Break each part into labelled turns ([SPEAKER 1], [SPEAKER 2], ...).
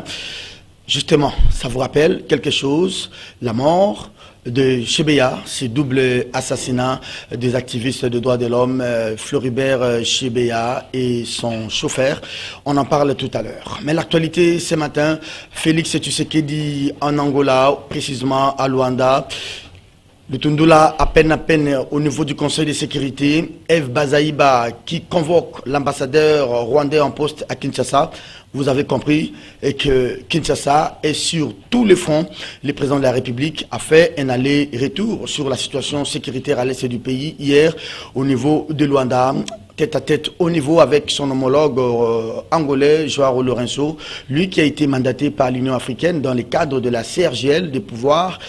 [SPEAKER 1] fin. Justement, ça vous rappelle quelque chose, la mort de Chebeya, ce double assassinat des activistes de droits de l'homme, Floribert Chebeya et son chauffeur. On en parle tout à l'heure. Mais l'actualité ce matin, Félix Tshisekedi en Angola, précisément à Luanda. Le Tundula, à peine au niveau du Conseil de sécurité, Eve Bazaïba qui convoque l'ambassadeur rwandais en poste à Kinshasa. Vous avez compris que Kinshasa est sur tous les fronts. Le président de la République a fait un aller-retour sur la situation sécuritaire à l'est du pays hier au niveau de Luanda. Tête à tête au niveau avec son homologue angolais, Joao Lourenço, lui qui a été mandaté par l'Union africaine dans le cadre de la CRGL de pouvoir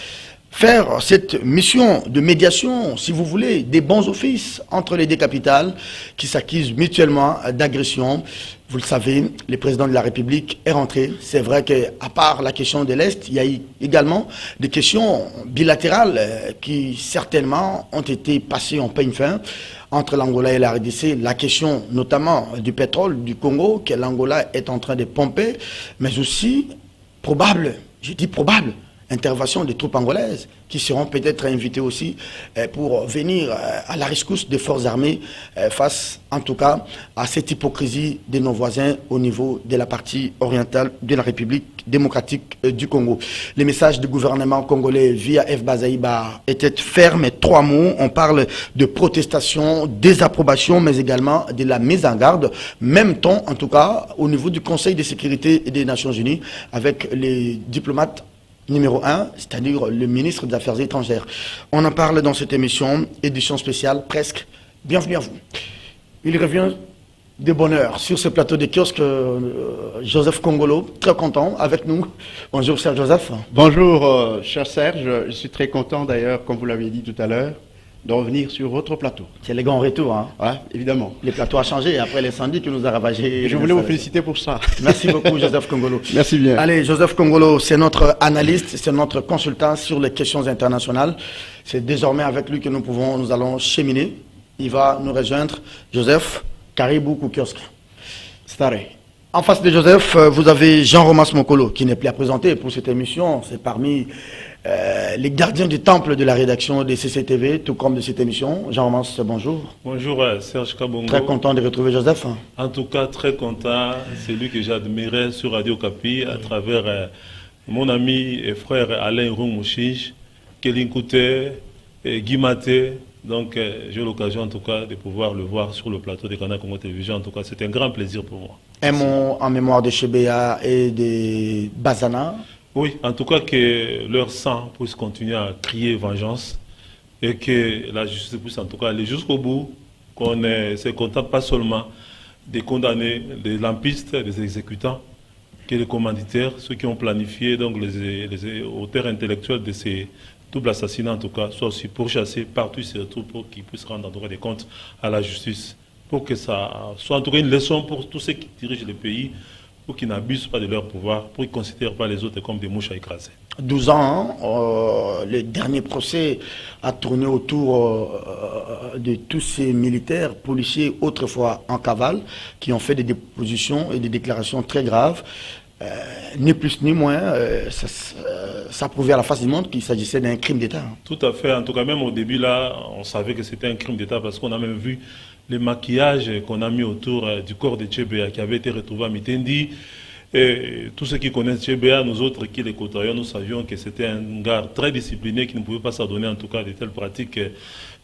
[SPEAKER 1] faire cette mission de médiation, si vous voulez, des bons offices entre les deux capitales qui s'accusent mutuellement d'agression. Vous le savez, le président de la République est rentré. C'est vrai qu'à part la question de l'Est, il y a eu également des questions bilatérales qui certainement ont été passées en peigne fin entre l'Angola et la RDC. La question notamment du pétrole du Congo que l'Angola est en train de pomper, mais aussi probable, je dis probable, intervention des troupes angolaises qui seront peut-être invitées aussi pour venir à la rescousse des forces armées face en tout cas à cette hypocrisie de nos voisins au niveau de la partie orientale de la République démocratique du Congo. Les messages du gouvernement congolais via F. Bazaïba étaient fermes, 3 mots. On parle de protestation, désapprobation, mais également de la mise en garde. Même temps, en tout cas, au niveau du Conseil de sécurité des Nations Unies, avec les diplomates numéro 1, c'est-à-dire le ministre des Affaires étrangères. On en parle dans cette émission, édition spéciale, presque. Bienvenue à vous. Il revient de bonheur sur ce plateau de kiosque, Joseph Kongolo, très content avec nous. Bonjour, cher Joseph.
[SPEAKER 2] Bonjour, cher Serge. Je suis très content d'ailleurs, comme vous l'avez dit tout à l'heure, de revenir sur votre plateau.
[SPEAKER 1] C'est le grand retour, hein?
[SPEAKER 2] Ouais, évidemment.
[SPEAKER 1] Les plateaux ont changé après l'incendie qui nous a ravagé.
[SPEAKER 2] Et je voulais vous féliciter pour ça.
[SPEAKER 1] Merci beaucoup, Joseph Kongolo.
[SPEAKER 2] Merci bien.
[SPEAKER 1] Allez, Joseph Kongolo, c'est notre analyste, c'est notre consultant sur les questions internationales. C'est désormais avec lui que nous allons cheminer. Il va nous rejoindre. Joseph, Caribou Koukiosk.
[SPEAKER 2] Stare.
[SPEAKER 1] En face de Joseph, vous avez Jean-Romas Mokolo, qui n'est plus à présenter pour cette émission. C'est parmi les gardiens du temple de la rédaction de CCTV, tout comme de cette émission. Jean-Romas, bonjour.
[SPEAKER 3] Bonjour Serge Kabongo.
[SPEAKER 1] Très content de retrouver Joseph.
[SPEAKER 3] En tout cas, très content. C'est lui que j'admirais sur Radio Kapi à travers mon ami et frère Alain Roumouchige, Kéline Kouté, Guy Maté. Donc j'ai l'occasion en tout cas de pouvoir le voir sur le plateau de Canal Congo Télévision. En tout cas, c'est un grand plaisir pour moi.
[SPEAKER 1] Un mot en mémoire de Chebeya et de Bazana.
[SPEAKER 3] Oui, en tout cas que leur sang puisse continuer à crier vengeance et que la justice puisse en tout cas aller jusqu'au bout, qu'on ne se contente pas seulement de condamner les lampistes, les exécutants, que les commanditaires, ceux qui ont planifié, donc les auteurs intellectuels de ces doubles assassinats en tout cas, soient aussi pourchassés partout surtout pour qu'ils puissent rendre en tout cas des comptes à la justice, pour que ça soit en tout cas une leçon pour tous ceux qui dirigent le pays, pour qu'ils n'abusent pas de leur pouvoir, pour qu'ils ne considèrent pas les autres comme des mouches à écraser.
[SPEAKER 1] 12 ans, le dernier procès a tourné autour de tous ces militaires, policiers, autrefois en cavale, qui ont fait des dépositions et des déclarations très graves. Ni plus ni moins, ça prouvait à la face du monde qu'il s'agissait d'un crime d'État.
[SPEAKER 3] Tout à fait. En tout cas, même au début, là, on savait que c'était un crime d'État parce qu'on a même vu les maquillages qu'on a mis autour du corps de Chebeya qui avait été retrouvé à Mitendi. Et tous ceux qui connaissent Chebeya, nous autres qui les côtoyons, nous savions que c'était un gars très discipliné qui ne pouvait pas s'adonner en tout cas de telles pratiques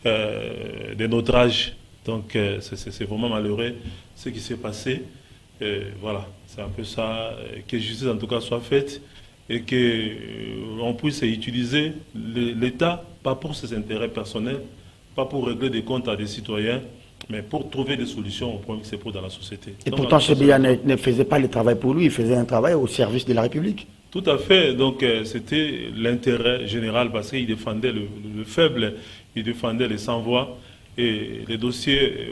[SPEAKER 3] de notre âge. Donc c'est vraiment malheureux ce qui s'est passé. Voilà, c'est un peu ça, que justice en tout cas soit faite et qu'on puisse utiliser l'État, pas pour ses intérêts personnels, pas pour régler des comptes à des citoyens, mais pour trouver des solutions aux problèmes qui se posent dans la société.
[SPEAKER 1] Et donc, pourtant, Chebeya ne faisait pas le travail pour lui, il faisait un travail au service de la République.
[SPEAKER 3] Tout à fait. Donc, c'était l'intérêt général parce qu'il défendait le faible, il défendait les sans-voix. Et les dossiers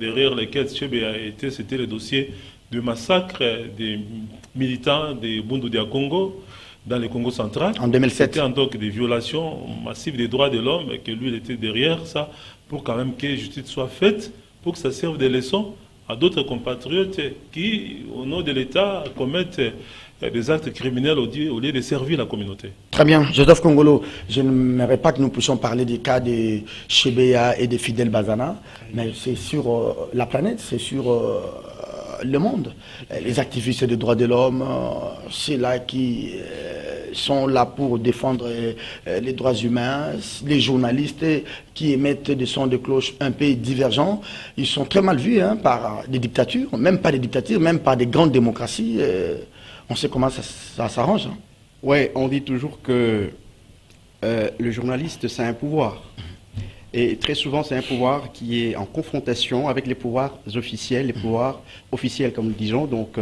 [SPEAKER 3] derrière lesquels Chebeya était, c'était le dossier du massacre des militants de Bundu Dia Congo dans le Congo central.
[SPEAKER 1] En 2007.
[SPEAKER 3] C'était donc des violations massives des droits de l'homme et que lui, il était derrière ça pour quand même que justice soit faite, pour que ça serve de leçon à d'autres compatriotes qui, au nom de l'État, commettent des actes criminels au lieu de servir la communauté.
[SPEAKER 1] Très bien. Joseph Kongolo, je n'aimerais pas que nous puissions parler des cas de Chebeya et de Fidel Bazana, mais c'est sur la planète, c'est sur le monde. Les activistes des droits de l'homme, c'est là qui sont là pour défendre les droits humains. Les journalistes qui émettent des sons de cloche un peu divergents, ils sont très mal vus par des dictatures, même pas des dictatures, même par des grandes démocraties. On sait comment ça s'arrange.
[SPEAKER 2] Oui, on dit toujours que le journaliste, c'est un pouvoir. Et très souvent, c'est un pouvoir qui est en confrontation avec les pouvoirs officiels, les pouvoirs officiels, comme nous disons, donc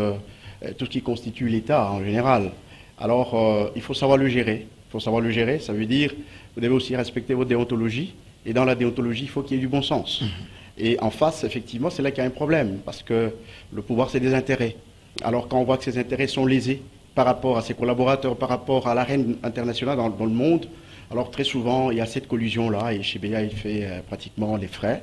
[SPEAKER 2] tout ce qui constitue l'État en général. Alors, il faut savoir le gérer. Il faut savoir le gérer, ça veut dire, vous devez aussi respecter votre déontologie. Et dans la déontologie, il faut qu'il y ait du bon sens. Et en face, effectivement, c'est là qu'il y a un problème, parce que le pouvoir, c'est des intérêts. Alors, quand on voit que ces intérêts sont lésés par rapport à ses collaborateurs, par rapport à l'arène internationale dans le monde, alors très souvent, il y a cette collusion-là, et Chebeya, il fait pratiquement les frais.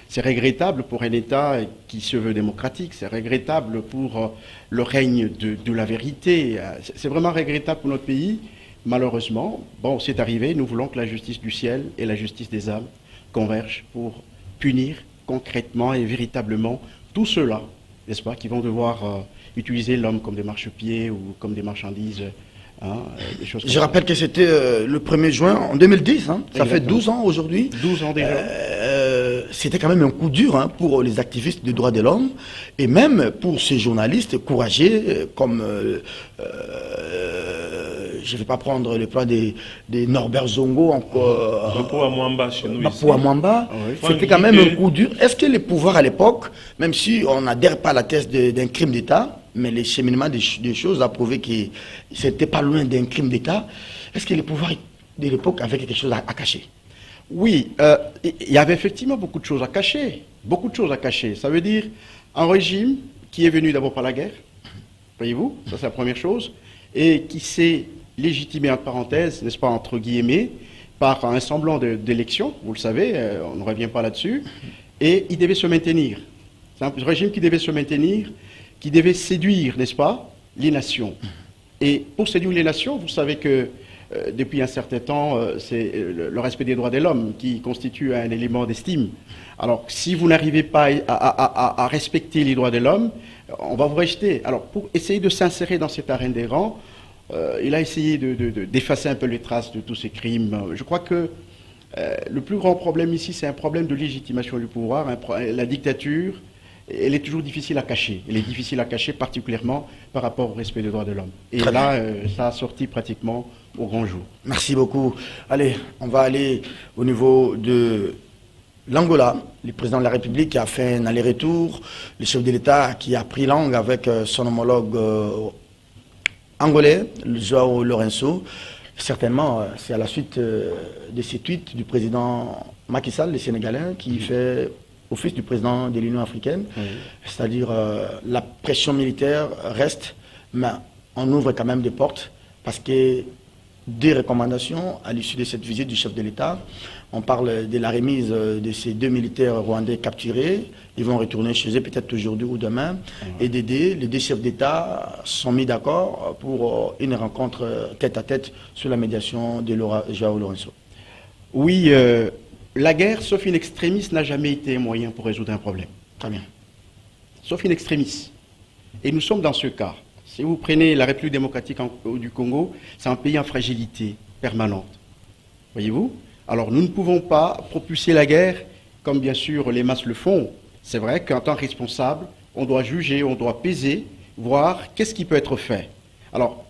[SPEAKER 2] C'est regrettable pour un État qui se veut démocratique, c'est regrettable pour le règne de la vérité, c'est vraiment regrettable pour notre pays. Malheureusement, bon, c'est arrivé, nous voulons que la justice du ciel et la justice des âmes convergent pour punir concrètement et véritablement tous ceux-là, n'est-ce pas, qui vont devoir utiliser l'homme comme des marchepieds ou comme des marchandises. Des choses comme
[SPEAKER 1] Je rappelle que c'était le 1er juin en 2010, ça
[SPEAKER 2] Exactement.
[SPEAKER 1] fait 12 ans aujourd'hui.
[SPEAKER 2] 12 ans déjà.
[SPEAKER 1] C'était quand même un coup dur pour les activistes des droits de l'homme et même pour ces journalistes courageux comme, je ne vais pas prendre le plan des Norbert Zongo,
[SPEAKER 3] Pour Mwamba chez nous ici.
[SPEAKER 1] pour Mwamba.
[SPEAKER 2] Oui.
[SPEAKER 1] C'était quand même un coup dur. Est-ce que les pouvoirs à l'époque, même si on n'adhère pas à la thèse d'un crime d'État, mais les cheminements des choses a prouvé que c'était pas loin d'un crime d'État, est-ce que les pouvoirs de l'époque avaient quelque chose à cacher?
[SPEAKER 2] Oui, il y avait effectivement beaucoup de choses à cacher. Beaucoup de choses à cacher. Ça veut dire un régime qui est venu d'abord par la guerre, voyez-vous, ça c'est la première chose, et qui s'est légitimé, entre parenthèses, n'est-ce pas, entre guillemets, par un semblant d'élection, vous le savez, on ne revient pas là-dessus, et il devait se maintenir. C'est un régime qui devait se maintenir, qui devait séduire, n'est-ce pas, les nations. Et pour séduire les nations, vous savez que depuis un certain temps, c'est le respect des droits de l'homme qui constitue un élément d'estime. Alors, si vous n'arrivez pas à respecter les droits de l'homme, on va vous rejeter. Alors, pour essayer de s'insérer dans cette arène des rangs, il a essayé d'effacer un peu les traces de tous ces crimes. Je crois que le plus grand problème ici, c'est un problème de légitimation du pouvoir. La dictature, elle est toujours difficile à cacher. Elle est difficile à cacher, particulièrement par rapport au respect des droits de l'homme. Et
[SPEAKER 1] Très
[SPEAKER 2] là, ça a sorti pratiquement au grand jour.
[SPEAKER 1] Merci beaucoup. Allez, on va aller au niveau de l'Angola. Le président de la République qui a fait un aller-retour, le chef de l'État qui a pris langue avec son homologue angolais, João Lourenço. Certainement, c'est à la suite de ces tweets du président Macky Sall, le Sénégalais, qui fait office du président de l'Union africaine. Oui. C'est-à-dire la pression militaire reste, mais on ouvre quand même des portes parce que des recommandations à l'issue de cette visite du chef de l'État. On parle de la remise de ces 2 militaires rwandais capturés. Ils vont retourner chez eux peut-être aujourd'hui ou demain. Et d'aider, les 2 chefs d'État sont mis d'accord pour une rencontre tête-à-tête sur la médiation de João Lourenço.
[SPEAKER 2] Oui, la guerre, sauf in extremis, n'a jamais été un moyen pour résoudre un problème.
[SPEAKER 1] Très bien.
[SPEAKER 2] Sauf in extremis. Et nous sommes dans ce cas. Si vous prenez la République démocratique du Congo, c'est un pays en fragilité permanente. Voyez-vous? Alors nous ne pouvons pas propulser la guerre comme bien sûr les masses le font. C'est vrai qu'en tant que responsable, on doit juger, on doit peser, voir qu'est-ce qui peut être fait. Alors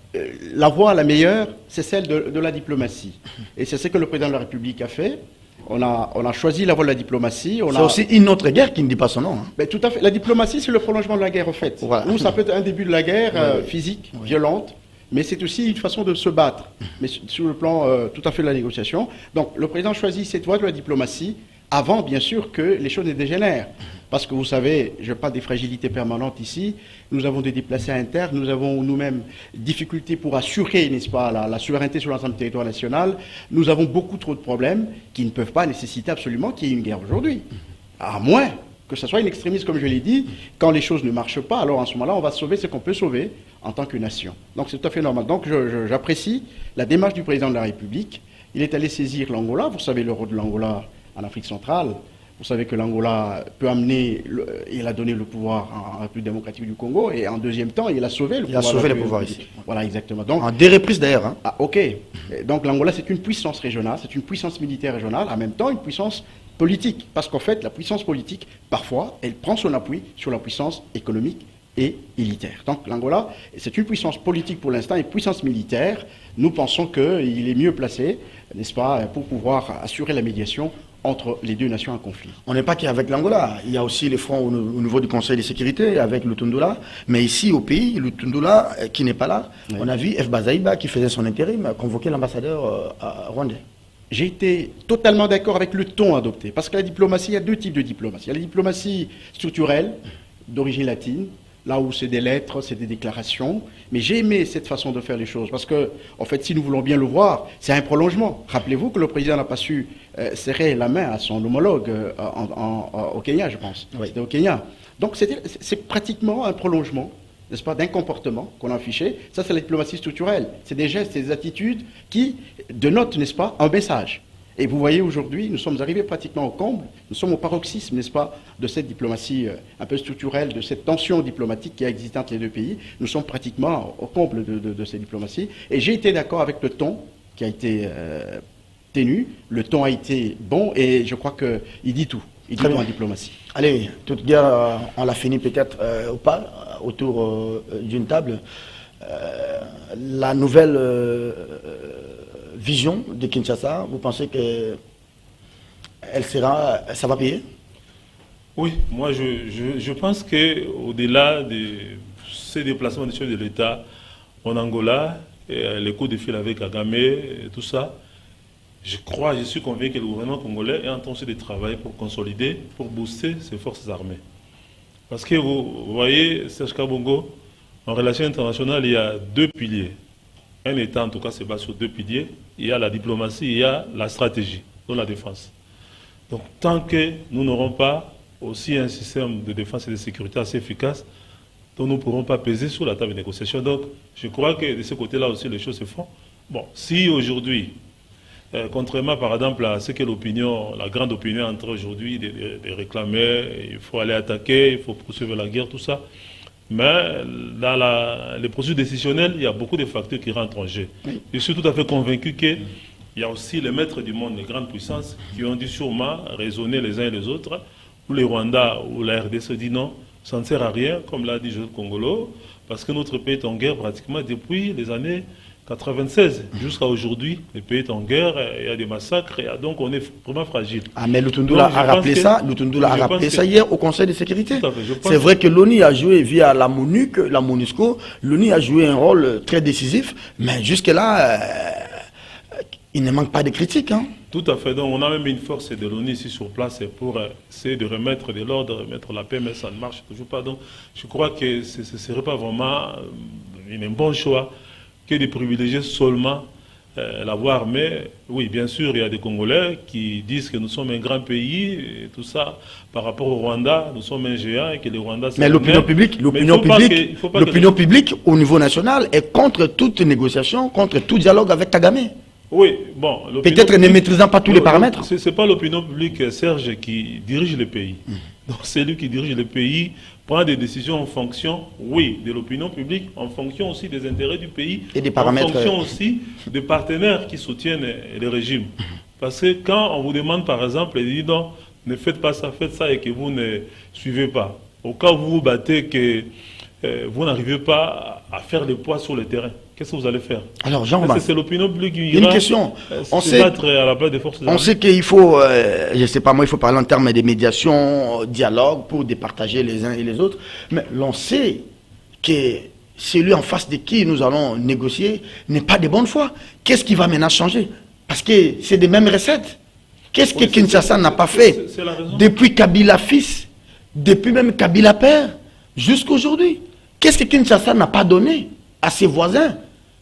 [SPEAKER 2] la voie la meilleure, c'est celle de la diplomatie. Et c'est ce que le président de la République a fait. On a choisi la voie de la diplomatie.
[SPEAKER 1] C'est aussi une autre guerre qui ne dit pas son nom.
[SPEAKER 2] Ben, tout à fait. La diplomatie, c'est le prolongement de la guerre, en fait.
[SPEAKER 1] Voilà.
[SPEAKER 2] Ou ça peut être un début de la guerre physique, violente, mais c'est aussi une façon de se battre, mais sur le plan tout à fait de la négociation. Donc le président choisit cette voie de la diplomatie avant, bien sûr, que les choses ne dégénèrent. Parce que vous savez, je parle des fragilités permanentes ici, nous avons des déplacés internes, nous avons nous-mêmes difficultés pour assurer, n'est-ce pas, la souveraineté sur l'ensemble du territoire national. Nous avons beaucoup trop de problèmes qui ne peuvent pas nécessiter absolument qu'il y ait une guerre aujourd'hui. À moins que ce soit une extrémiste, comme je l'ai dit, quand les choses ne marchent pas, alors en ce moment-là, on va sauver ce qu'on peut sauver en tant que nation. Donc c'est tout à fait normal. Donc j'apprécie la démarche du président de la République. Il est allé saisir l'Angola. Vous savez le rôle de l'Angola en Afrique centrale. Vous savez que l'Angola peut amener, il a donné le pouvoir en République démocratique du Congo, et en deuxième temps, il a sauvé le pouvoir.
[SPEAKER 1] Il a sauvé le pouvoir ici.
[SPEAKER 2] Voilà, exactement. Donc,
[SPEAKER 1] en 2 reprises d'ailleurs. Hein.
[SPEAKER 2] Ah, ok. Donc l'Angola, c'est une puissance régionale, c'est une puissance militaire régionale, en même temps une puissance politique. Parce qu'en fait, la puissance politique, parfois, elle prend son appui sur la puissance économique et militaire. Donc l'Angola, c'est une puissance politique pour l'instant et puissance militaire. Nous pensons qu'il est mieux placé, n'est-ce pas, pour pouvoir assurer la médiation entre les deux nations en conflit.
[SPEAKER 1] On n'est pas qu'avec l'Angola, il y a aussi les fronts au niveau du Conseil de sécurité avec Lutundula, mais ici au pays, Lutundula qui n'est pas là, oui. On a vu F. Bazaïba qui faisait son intérim convoquer l'ambassadeur rwandais.
[SPEAKER 2] J'ai été totalement d'accord avec le ton adopté, parce que la diplomatie, il y a 2 types de diplomatie. Il y a la diplomatie structurelle, d'origine latine, là où c'est des lettres, c'est des déclarations. Mais j'ai aimé cette façon de faire les choses, parce que, en fait, si nous voulons bien le voir, c'est un prolongement. Rappelez-vous que le président n'a pas su serrer la main à son homologue au Kenya, je pense. Oui. C'était au Kenya. Donc c'est pratiquement un prolongement, n'est-ce pas, d'un comportement qu'on a affiché. Ça, c'est la diplomatie structurelle. C'est des gestes, des attitudes qui dénotent, n'est-ce pas, un message. Et vous voyez aujourd'hui, nous sommes arrivés pratiquement au comble, nous sommes au paroxysme, n'est-ce pas, de cette diplomatie un peu structurelle, de cette tension diplomatique qui a existé entre les 2 pays. Nous sommes pratiquement au comble de cette diplomatie. Et j'ai été d'accord avec le ton qui a été tenu. Le ton a été bon et je crois qu'il dit tout. Il dit tout en diplomatie.
[SPEAKER 1] Allez, toute guerre, on l'a fini peut-être ou pas, autour d'une table. La nouvelle vision de Kinshasa, vous pensez que ça va payer?
[SPEAKER 3] Oui, moi je pense qu'au-delà de ces déplacements des chefs de l'État en Angola, les coups de fil avec Kagame et tout ça, je suis convaincu que le gouvernement congolais est en train de travailler pour consolider, pour booster ses forces armées. Parce que vous voyez, Serge Kabongo, en relations internationales, il y a 2 piliers. Un État, en tout cas, se base sur 2 piliers. Il y a la diplomatie, il y a la stratégie, donc la défense. Donc, tant que nous n'aurons pas aussi un système de défense et de sécurité assez efficace, donc nous ne pourrons pas peser sur la table de négociation. Donc, je crois que de ce côté-là aussi, les choses se font. Bon, si aujourd'hui, contrairement par exemple à ce que la grande opinion entre aujourd'hui, de réclamer, il faut aller attaquer, il faut poursuivre la guerre, tout ça. Mais dans les processus décisionnels, il y a beaucoup de facteurs qui rentrent en jeu. Je suis tout à fait convaincu qu'il y a aussi les maîtres du monde, les grandes puissances, qui ont dû sûrement raisonner les uns et les autres, où les Rwandais ou la RDC dit non, ça ne sert à rien, comme l'a dit Joseph Kongolo, parce que notre pays est en guerre pratiquement depuis les années 96 jusqu'à aujourd'hui. Le pays est en guerre, il y a des massacres, donc on est vraiment fragile.
[SPEAKER 1] Ah, mais Lutundula a rappelé ça, hier au Conseil de sécurité. C'est vrai que l'ONU a joué via la MONUSCO, l'ONU a joué un rôle très décisif, mais jusque-là, il ne manque pas de critiques. Hein.
[SPEAKER 3] Tout à fait. Donc on a même une force de l'ONU ici sur place pour essayer de remettre de l'ordre, remettre la paix, mais ça ne marche toujours pas. Donc je crois que ce ne serait pas vraiment un bon choix que de privilégier seulement la voie armée. Oui, bien sûr, il y a des Congolais qui disent que nous sommes un grand pays, et tout ça, par rapport au Rwanda, nous sommes un géant et que le Rwanda...
[SPEAKER 1] Mais l'opinion publique au niveau national est contre toute négociation, contre tout dialogue avec Kagame.
[SPEAKER 3] Oui, bon...
[SPEAKER 1] Peut-être ne maîtrisant pas tous les paramètres.
[SPEAKER 3] Ce n'est pas l'opinion publique, Serge, qui dirige le pays. Donc c'est lui qui dirige le pays, prend des décisions en fonction, oui, de l'opinion publique, en fonction aussi des intérêts du pays,
[SPEAKER 1] et des paramètres,
[SPEAKER 3] en fonction aussi des partenaires qui soutiennent le régime. Parce que quand on vous demande par exemple, il dit non, ne faites pas ça, faites ça et que vous ne suivez pas. Au cas où vous vous battez, que vous n'arrivez pas à faire le poids sur le terrain, qu'est-ce que vous allez faire?
[SPEAKER 1] Alors Jean-Romain,
[SPEAKER 3] c'est l'opinion publique qui
[SPEAKER 1] ira une question. On sait
[SPEAKER 3] battre à la place des forces armées.
[SPEAKER 1] On sait qu'il faut, je ne sais pas moi, il faut parler en termes de médiation, dialogue, pour départager les uns et les autres. Mais l'on sait que celui en face de qui nous allons négocier n'est pas de bonne foi. Qu'est-ce qui va maintenant changer? Parce que c'est des mêmes recettes. Qu'est-ce que Kinshasa n'a pas fait depuis Kabila fils, depuis même Kabila père, jusqu'à aujourd'hui? Qu'est-ce que Kinshasa n'a pas donné à ses voisins?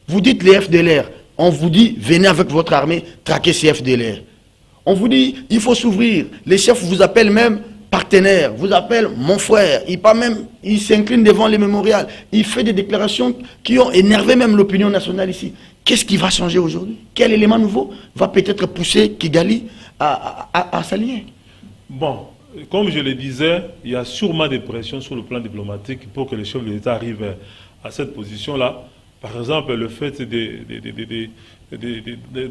[SPEAKER 1] Vous dites les FDLR, on vous dit venez avec votre armée traquer ces FDLR. On vous dit il faut s'ouvrir. Les chefs vous appellent même partenaire vous appelle mon frère, il s'incline devant les mémorials, il fait des déclarations qui ont énervé même l'opinion nationale ici. Qu'est-ce qui va changer aujourd'hui? Quel élément nouveau va peut-être pousser Kigali à s'aligner?
[SPEAKER 3] Bon, comme je le disais, il y a sûrement des pressions sur le plan diplomatique pour que les chefs de l'État arrivent à cette position-là. Par exemple, le fait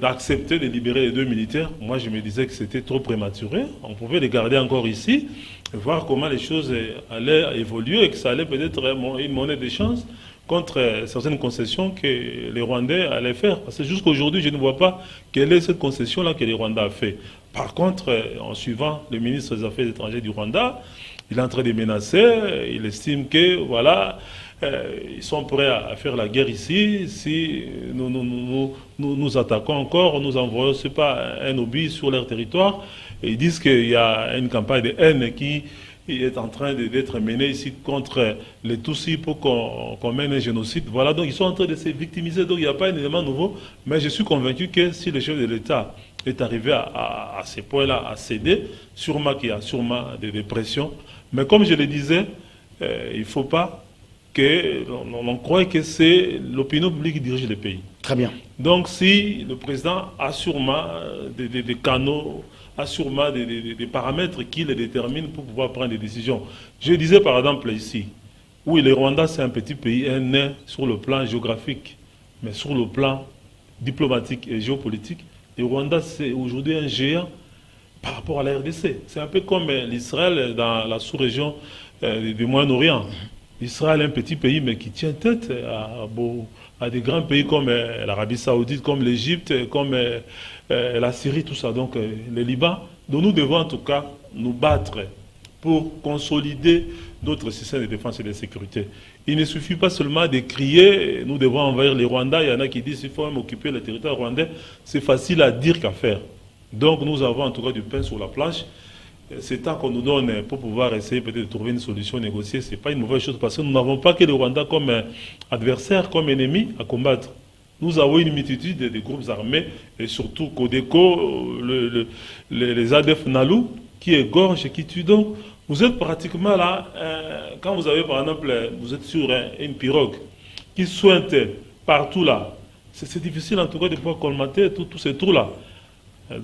[SPEAKER 3] d'accepter de libérer les 2 militaires, moi je me disais que c'était trop prématuré. On pouvait les garder encore ici, et voir comment les choses allaient évoluer et que ça allait peut-être une monnaie d'échange contre certaines concessions que les Rwandais allaient faire. Parce que jusqu'aujourd'hui, je ne vois pas quelle est cette concession-là que les Rwandais ont fait. Par contre, en suivant le ministre des Affaires étrangères du Rwanda, il est en train de menacer, il estime que, voilà, ils sont prêts à faire la guerre ici. Si nous attaquons encore, nous envoyons, c'est pas un obus sur leur territoire. Et ils disent qu'il y a une campagne de haine qui est en train d'être menée ici contre les Tutsis pour qu'on mène un génocide. Voilà, donc ils sont en train de se victimiser. Donc il n'y a pas un élément nouveau. Mais je suis convaincu que si le chef de l'État est arrivé à ces points-là, à céder, sûrement qu'il y a sûrement des pressions. Mais comme je le disais, il ne faut pas on croit que c'est l'opinion publique qui dirige le pays.
[SPEAKER 1] Très bien.
[SPEAKER 3] Donc si le président a sûrement des canaux, a sûrement des paramètres qui les déterminent pour pouvoir prendre des décisions. Je disais par exemple ici, oui, le Rwanda c'est un petit pays, un nain sur le plan géographique, mais sur le plan diplomatique et géopolitique, le Rwanda c'est aujourd'hui un géant par rapport à la RDC. C'est un peu comme l'Israël dans la sous-région du Moyen-Orient. L'Israël est un petit pays, mais qui tient tête à des grands pays comme l'Arabie Saoudite, comme l'Égypte, comme la Syrie, tout ça, donc le Liban. Donc nous devons en tout cas nous battre pour consolider notre système de défense et de sécurité. Il ne suffit pas seulement de crier, nous devons envahir les Rwandais. Il y en a qui disent qu'il faut même occuper le territoire rwandais. C'est facile à dire qu'à faire. Donc nous avons en tout cas du pain sur la planche. C'est temps qu'on nous donne pour pouvoir essayer peut-être de trouver une solution négociée. Ce n'est pas une mauvaise chose parce que nous n'avons pas que le Rwanda comme adversaire, comme ennemi à combattre. Nous avons une multitude de groupes armés et surtout Codeco, les ADF Nalu qui égorgent et qui tuent. Donc vous êtes pratiquement là, quand vous avez par exemple, vous êtes sur une pirogue qui sointe partout là. C'est difficile en tout cas de pouvoir colmater tous ces trous-là.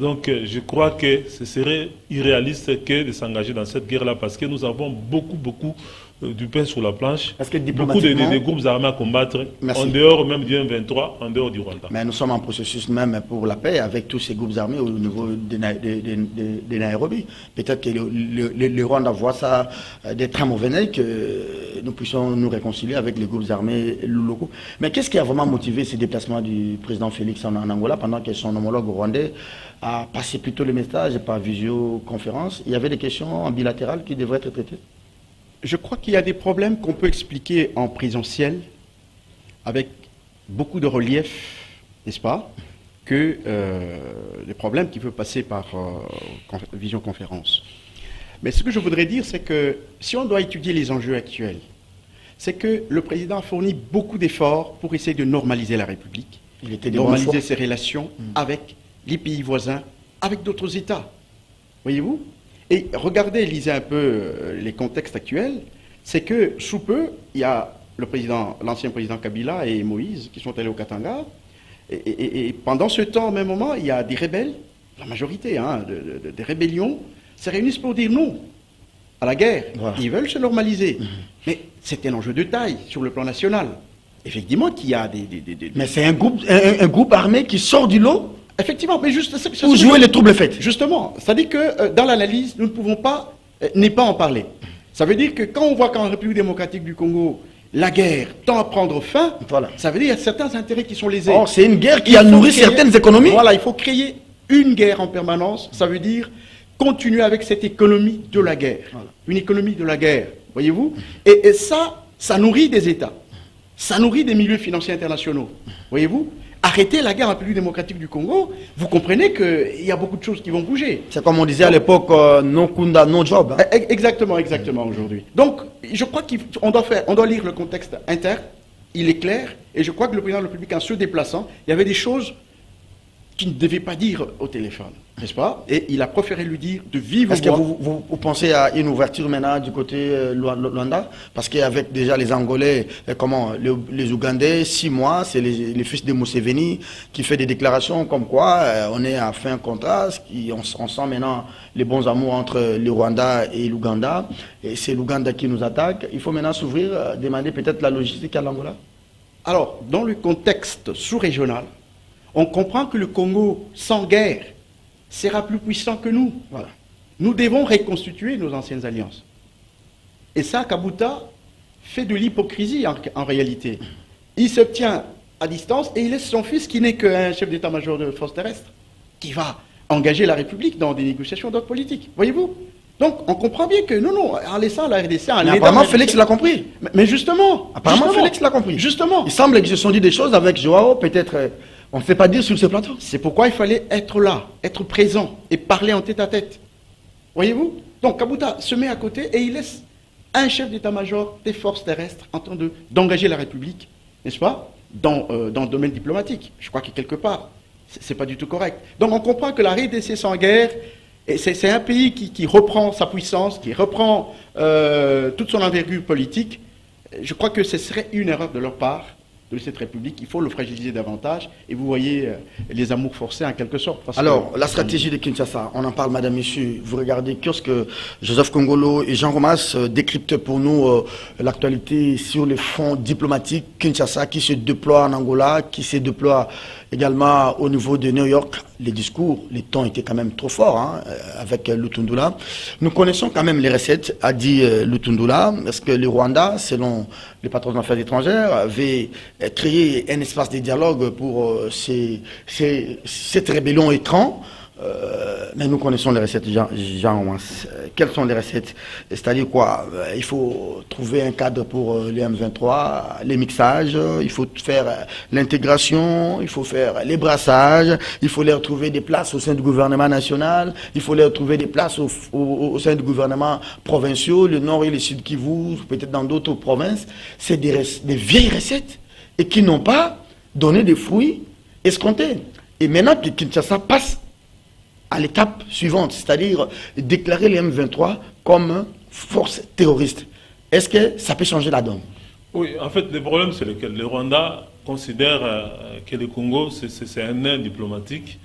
[SPEAKER 3] Donc je crois que ce serait irréaliste que de s'engager dans cette guerre-là parce que nous avons beaucoup du pain sur la planche,
[SPEAKER 1] parce que
[SPEAKER 3] beaucoup de groupes armés à combattre, en dehors même du M23, en dehors du Rwanda.
[SPEAKER 1] Mais nous sommes en processus même pour la paix avec tous ces groupes armés au niveau de Nairobi. Peut-être que le Rwanda voit ça des très mauvais oeil, que nous puissions nous réconcilier avec les groupes armés locaux. Mais qu'est-ce qui a vraiment motivé ces déplacements du président Félix en Angola pendant que son homologue rwandais a passé plutôt le message par visioconférence? Il y avait des questions en bilatéral qui devraient être traitées?
[SPEAKER 2] Je crois qu'il y a des problèmes qu'on peut expliquer en présentiel avec beaucoup de relief, n'est-ce pas, que les problèmes qui peuvent passer par visioconférence. Mais ce que je voudrais dire, c'est que si on doit étudier les enjeux actuels, c'est que le président a fourni beaucoup d'efforts pour essayer de normaliser la République, normaliser ses relations avec les pays voisins, avec d'autres États. Voyez-vous ? Et regardez, lisez un peu les contextes actuels, c'est que sous peu, il y a l'ancien président Kabila et Moïse qui sont allés au Katanga, et pendant ce temps, au même moment, il y a des rebelles, la majorité, des rébellions, se réunissent pour dire non à la guerre. Voilà. Ils veulent se normaliser. Mais c'est un enjeu de taille sur le plan national. Effectivement qu'il y a
[SPEAKER 1] Mais c'est un groupe armé qui sort du lot.
[SPEAKER 2] Effectivement, mais juste...
[SPEAKER 1] Pour jouer les troubles faits.
[SPEAKER 2] Justement, c'est-à-dire que dans l'analyse, nous ne pouvons pas ne pas en parler. Ça veut dire que quand on voit qu'en République démocratique du Congo, la guerre tend à prendre fin, voilà. Ça veut dire qu'il y a certains intérêts qui sont lésés.
[SPEAKER 1] Oh, c'est une guerre qui a nourri certaines économies.
[SPEAKER 2] Voilà, il faut créer une guerre en permanence. Ça veut dire continuer avec cette économie de la guerre. Voilà. Une économie de la guerre, voyez-vous. Et ça nourrit des États. Ça nourrit des milieux financiers internationaux, voyez-vous. Arrêter la guerre en République démocratique du Congo, vous comprenez qu'il y a beaucoup de choses qui vont bouger.
[SPEAKER 1] C'est comme on disait à l'époque, no kunda, no job. Hein.
[SPEAKER 2] Exactement aujourd'hui. Donc, je crois qu'on doit lire le contexte interne, il est clair, et je crois que le président de la République, en se déplaçant, il y avait des choses qu'il ne devait pas dire au téléphone, n'est-ce pas? Et il a préféré lui dire de vive voix.
[SPEAKER 1] Est-ce que vous pensez à une ouverture maintenant du côté Luanda? Parce qu'avec déjà les Angolais, les Ougandais, 6 mois, c'est les fils de Museveni qui fait des déclarations comme quoi on est à fin contrat, on sent maintenant les bons amours entre le Rwanda et l'Ouganda, et c'est l'Ouganda qui nous attaque. Il faut maintenant s'ouvrir, demander peut-être la logistique à l'Angola?
[SPEAKER 2] Alors, dans le contexte sous-régional, on comprend que le Congo, sans guerre, sera plus puissant que nous.
[SPEAKER 1] Voilà.
[SPEAKER 2] Nous devons reconstituer nos anciennes alliances. Et ça, Kabuta fait de l'hypocrisie en réalité. Il se tient à distance et il laisse son fils, qui n'est qu'un chef d'état-major de force terrestre, qui va engager la République dans des négociations d'ordre politique. Voyez-vous? Donc, on comprend bien que, non, en laissant la RDC...
[SPEAKER 1] Mais apparemment, Félix l'a compris.
[SPEAKER 2] Mais justement...
[SPEAKER 1] Apparemment, Félix l'a compris.
[SPEAKER 2] Justement.
[SPEAKER 1] Il semble qu'ils se sont dit des choses avec Joao, peut-être... on ne fait pas dire sur ce plateau.
[SPEAKER 2] C'est pourquoi il fallait être là, être présent et parler en tête-à-tête. Voyez-vous? Donc Kabuta se met à côté et il laisse un chef d'état-major des forces terrestres en train d'engager la République, n'est-ce pas, dans le domaine diplomatique. Je crois que quelque part, c'est pas du tout correct. Donc on comprend que la RDC sans guerre, c'est un pays qui reprend sa puissance, qui reprend toute son envergure politique. Je crois que ce serait une erreur de leur part de cette République. Il faut le fragiliser davantage. Et vous voyez les amours forcés en quelque sorte.
[SPEAKER 1] Alors, la stratégie de Kinshasa, on en parle, madame, messieurs. Vous regardez kiosque, Joseph Kongolo et Jean Romas décryptent pour nous l'actualité sur les fonds diplomatiques. Kinshasa qui se déploie en Angola, qui se déploie également au niveau de New York. Les discours, les tons étaient quand même trop forts hein, avec Lutundula. Nous connaissons quand même les recettes, a dit Lutundula, parce que le Rwanda, selon les patrons d'affaires étrangères, avait créé un espace de dialogue pour cette rébellion écran. Mais nous connaissons les recettes, Jean. Quelles sont les recettes? C'est-à-dire quoi? Il faut trouver un cadre pour les M23, les mixages, il faut faire l'intégration, il faut faire les brassages, il faut leur trouver des places au sein du gouvernement national, il faut leur trouver des places au sein du gouvernement provinciaux, le Nord et le Sud Kivu, peut-être dans d'autres provinces. C'est des vieilles recettes et qui n'ont pas donné des fruits escomptés. Et maintenant que Kinshasa passe à l'étape suivante, c'est-à-dire déclarer les M23 comme force terroriste. Est-ce que ça peut changer la donne?
[SPEAKER 3] Oui, en fait, le problème, c'est lequel? Le Rwanda considère que le Congo, c'est un nain diplomatique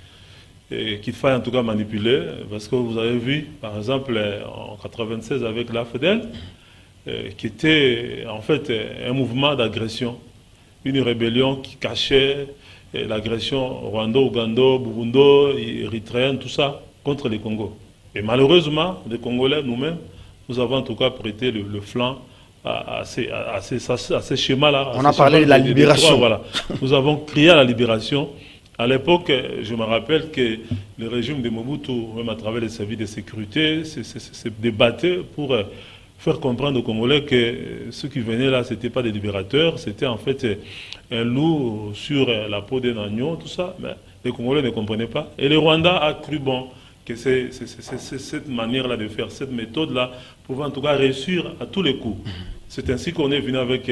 [SPEAKER 3] qu'il faut en tout cas manipuler, parce que vous avez vu, par exemple, en 1996 avec l'AFDEL, qui était en fait un mouvement d'agression, une rébellion qui cachait l'agression rwando-ougando, burundo, érythréenne, tout ça, contre les Congos. Et malheureusement, les Congolais, nous-mêmes, nous avons en tout cas prêté le flanc à ces schémas-là.
[SPEAKER 1] On a parlé de la libération.
[SPEAKER 3] Voilà. Nous avons crié à la libération. À l'époque, je me rappelle que le régime de Mobutu, même à travers les services de sécurité, se débattait pour faire comprendre aux Congolais que ceux qui venaient là, ce n'étaient pas des libérateurs, c'était en fait un loup sur la peau d'un agneau, tout ça. Mais les Congolais ne comprenaient pas. Et le Rwanda a cru bon que c'est cette manière-là de faire, cette méthode-là, pouvait en tout cas réussir à tous les coups. C'est ainsi qu'on est venu avec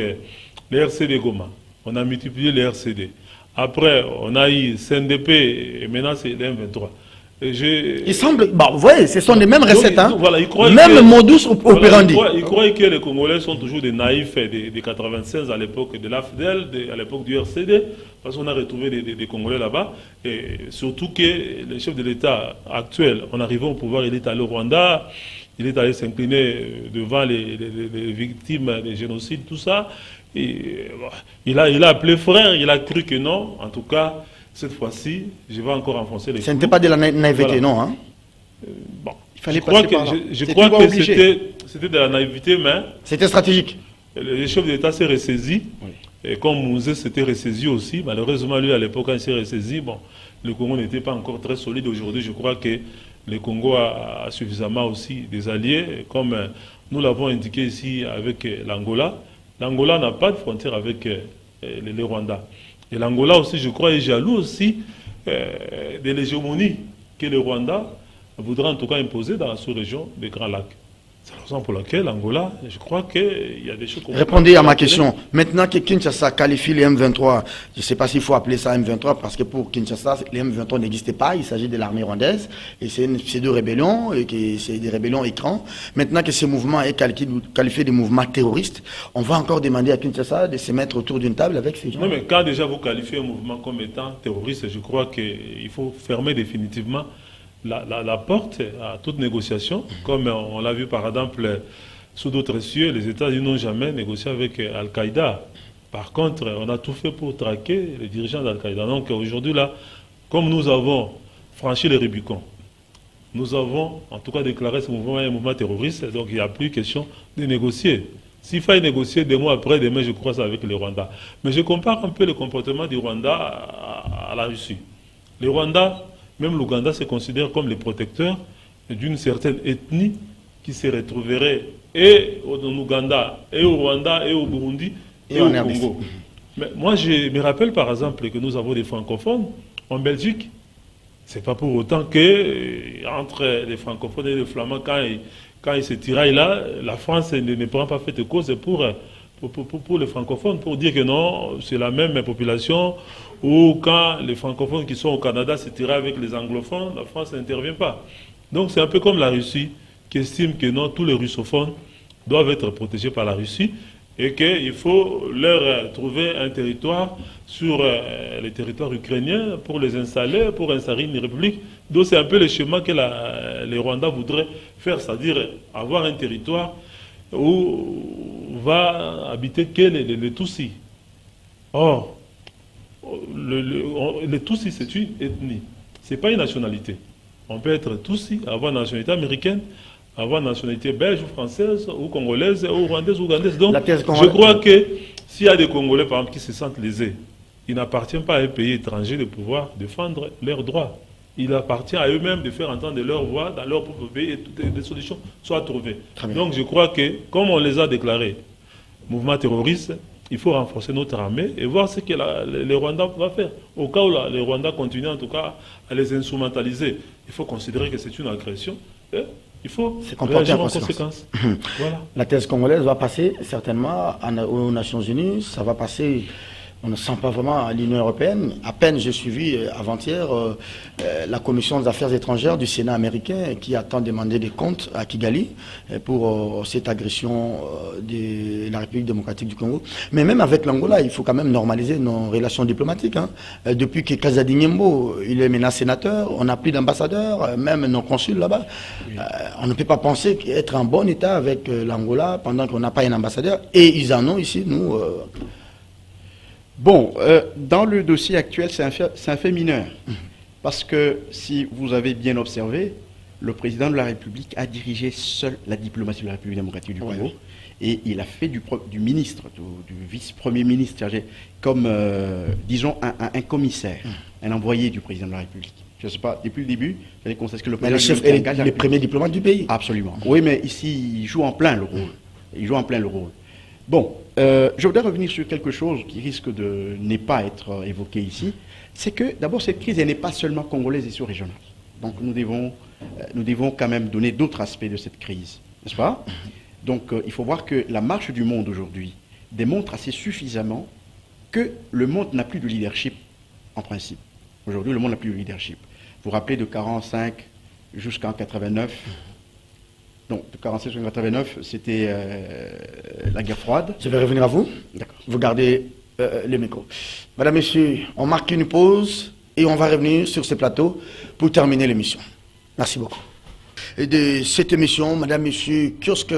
[SPEAKER 3] les RCD Goma. On a multiplié les RCD. Après, on a eu CNDP et maintenant c'est l'M23.
[SPEAKER 1] Il semble, bah, vous voyez, ce sont les mêmes recettes, hein.
[SPEAKER 3] Voilà,
[SPEAKER 1] même modus operandi.
[SPEAKER 3] Il croit que les Congolais sont toujours des naïfs des 96 à l'époque de l'AFDEL, à l'époque du RCD, parce qu'on a retrouvé des Congolais là-bas, et surtout que le chef de l'État actuel, en arrivant au pouvoir, il est allé au Rwanda, il est allé s'incliner devant les victimes des génocides, tout ça, et, il a appelé frère, il a cru que non, en tout cas. Cette fois-ci, je vais encore enfoncer les clous.
[SPEAKER 1] Ce n'était pas de la naïveté, voilà. Non hein?
[SPEAKER 3] Bon, il fallait je crois que c'était de la naïveté, mais...
[SPEAKER 1] C'était stratégique.
[SPEAKER 3] Le chef d'État s'est ressaisi, oui. Et comme Mouzé s'était ressaisi aussi, malheureusement, lui, à l'époque, quand il s'est ressaisi, bon, le Congo n'était pas encore très solide. Aujourd'hui, je crois que le Congo a suffisamment aussi des alliés, comme nous l'avons indiqué ici avec l'Angola. L'Angola n'a pas de frontière avec le Rwanda. Et l'Angola aussi, je crois, est jaloux aussi de l'hégémonie que le Rwanda voudra en tout cas imposer dans la sous-région des Grands Lacs. C'est la raison pour laquelle Angola, je crois qu'il y a des choses...
[SPEAKER 1] Répondez à ma question. Maintenant que Kinshasa qualifie les M23, je ne sais pas s'il faut appeler ça M23 parce que pour Kinshasa, les M23 n'existaient pas. Il s'agit de l'armée rwandaise et c'est une pseudo-rébellion, c'est des rébellions écrans. Maintenant que ce mouvement est qualifié de mouvement terroriste, on va encore demander à Kinshasa de se mettre autour d'une table avec ces gens.
[SPEAKER 3] Non, mais quand déjà vous qualifiez un mouvement comme étant terroriste, je crois qu'il faut fermer définitivement la porte à toute négociation, comme on l'a vu par exemple sous d'autres cieux, les États-Unis n'ont jamais négocié avec Al-Qaïda. Par contre, on a tout fait pour traquer les dirigeants d'Al-Qaïda. Donc aujourd'hui, là, comme nous avons franchi les Rubicons, nous avons en tout cas déclaré ce mouvement un mouvement terroriste, donc il n'y a plus question de négocier. S'il fallait négocier des mois après, demain, je crois, c'est avec le Rwanda. Mais je compare un peu le comportement du Rwanda à la Russie. Le Rwanda, même l'Ouganda, se considère comme les protecteurs d'une certaine ethnie qui se retrouverait et en Ouganda, et au Rwanda, et au Burundi, et au Congo. Mais moi, je me rappelle par exemple que nous avons des francophones en Belgique. Ce n'est pas pour autant que entre les francophones et les flamands, quand ils se tiraillent là, la France ne prend pas fait de cause pour les francophones, pour dire que non, c'est la même population, ou quand les francophones qui sont au Canada se tirent avec les anglophones, la France n'intervient pas. Donc c'est un peu comme la Russie, qui estime que non, tous les russophones doivent être protégés par la Russie, et qu'il faut leur trouver un territoire sur les territoires ukrainiens pour les installer, pour installer une république. Donc c'est un peu le schéma que les Rwandais voudraient faire, c'est-à-dire avoir un territoire où va habiter que les Tutsis. Or, les Tutsis, c'est une ethnie, ce n'est pas une nationalité. On peut être Tutsi, avoir une nationalité américaine, avoir une nationalité belge ou française, ou congolaise, ou rwandaise, ou ougandaise. Donc, je crois que s'il y a des Congolais, par exemple, qui se sentent lésés, il n'appartient pas à un pays étranger de pouvoir défendre leurs droits. Il appartient à eux-mêmes de faire entendre leur voix dans leur propre pays et que des solutions soient trouvées. Donc je crois que, comme on les a déclarés mouvement terroriste, il faut renforcer notre armée et voir ce que les Rwandais vont faire. Au cas où les Rwandais continuent en tout cas à les instrumentaliser, il faut considérer que c'est une agression. Et il faut réagir en conséquence. Voilà.
[SPEAKER 1] La thèse congolaise va passer certainement aux Nations Unies, ça va passer... On ne sent pas vraiment à l'Union européenne. À peine j'ai suivi avant-hier la commission des affaires étrangères du Sénat américain qui attend demander des comptes à Kigali pour cette agression de la République démocratique du Congo. Mais même avec l'Angola, il faut quand même normaliser nos relations diplomatiques. Hein. Depuis que Kazadi Nyembo, il est maintenant sénateur, on n'a plus d'ambassadeur, même nos consuls là-bas. On ne peut pas penser qu'être en bon état avec l'Angola pendant qu'on n'a pas un ambassadeur. Et ils en ont ici, nous...
[SPEAKER 2] Bon, dans le dossier actuel, c'est un fait mineur. Parce que si vous avez bien observé, le président de la République a dirigé seul la diplomatie de la République démocratique du Congo. Et il a fait du ministre, du vice-premier ministre, comme, disons, un commissaire, un envoyé du président de la République. Je ne sais pas, depuis le début, vous allez constater que le président...
[SPEAKER 1] Mais le chef est le premier diplomate du pays.
[SPEAKER 2] Absolument. Oui, mais ici, il joue en plein le rôle. Il joue en plein le rôle. Bon, je voudrais revenir sur quelque chose qui risque de ne pas être évoqué ici. C'est que, d'abord, cette crise, elle n'est pas seulement congolaise et sous-régionale. Donc, nous devons quand même donner d'autres aspects de cette crise, n'est-ce pas? Donc, il faut voir que la marche du monde aujourd'hui démontre assez suffisamment que le monde n'a plus de leadership, en principe. Aujourd'hui, le monde n'a plus de leadership. Vous vous rappelez de 1945 jusqu'en 89. Donc, de 1946 jusqu'en 1989, c'était la guerre froide.
[SPEAKER 1] Je vais revenir à vous.
[SPEAKER 2] D'accord.
[SPEAKER 1] Vous gardez les micros. Madame, Messieurs, on marque une pause et on va revenir sur ce plateau pour terminer l'émission. Merci beaucoup. Et de cette émission, Madame, Messieurs, kiosque,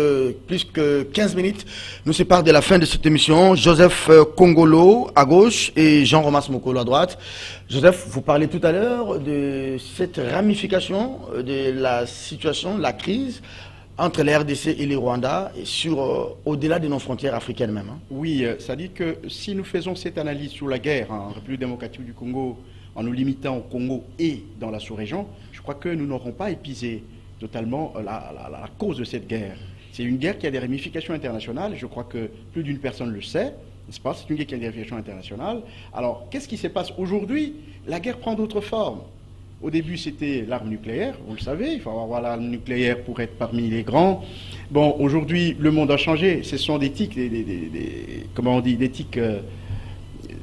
[SPEAKER 1] plus que 15 minutes, nous séparent de la fin de cette émission. Joseph Kongolo à gauche et Jean-Romas Mokolo à droite. Joseph, vous parlez tout à l'heure de cette ramification de la situation, la crise entre les RDC et les Rwandais, au-delà de nos frontières africaines même. Hein.
[SPEAKER 2] Oui, ça dit que si nous faisons cette analyse sur la guerre en République démocratique du Congo, en nous limitant au Congo et dans la sous-région, je crois que nous n'aurons pas épuisé totalement la cause de cette guerre. C'est une guerre qui a des ramifications internationales, je crois que plus d'une personne le sait, n'est-ce pas? C'est une guerre qui a des ramifications internationales. Alors, qu'est-ce qui se passe aujourd'hui? La guerre prend d'autres formes. Au début, c'était l'arme nucléaire, vous le savez, il faut avoir l'arme nucléaire pour être parmi les grands. Bon, aujourd'hui, le monde a changé, ce sont des tics, comment on dit, des tics,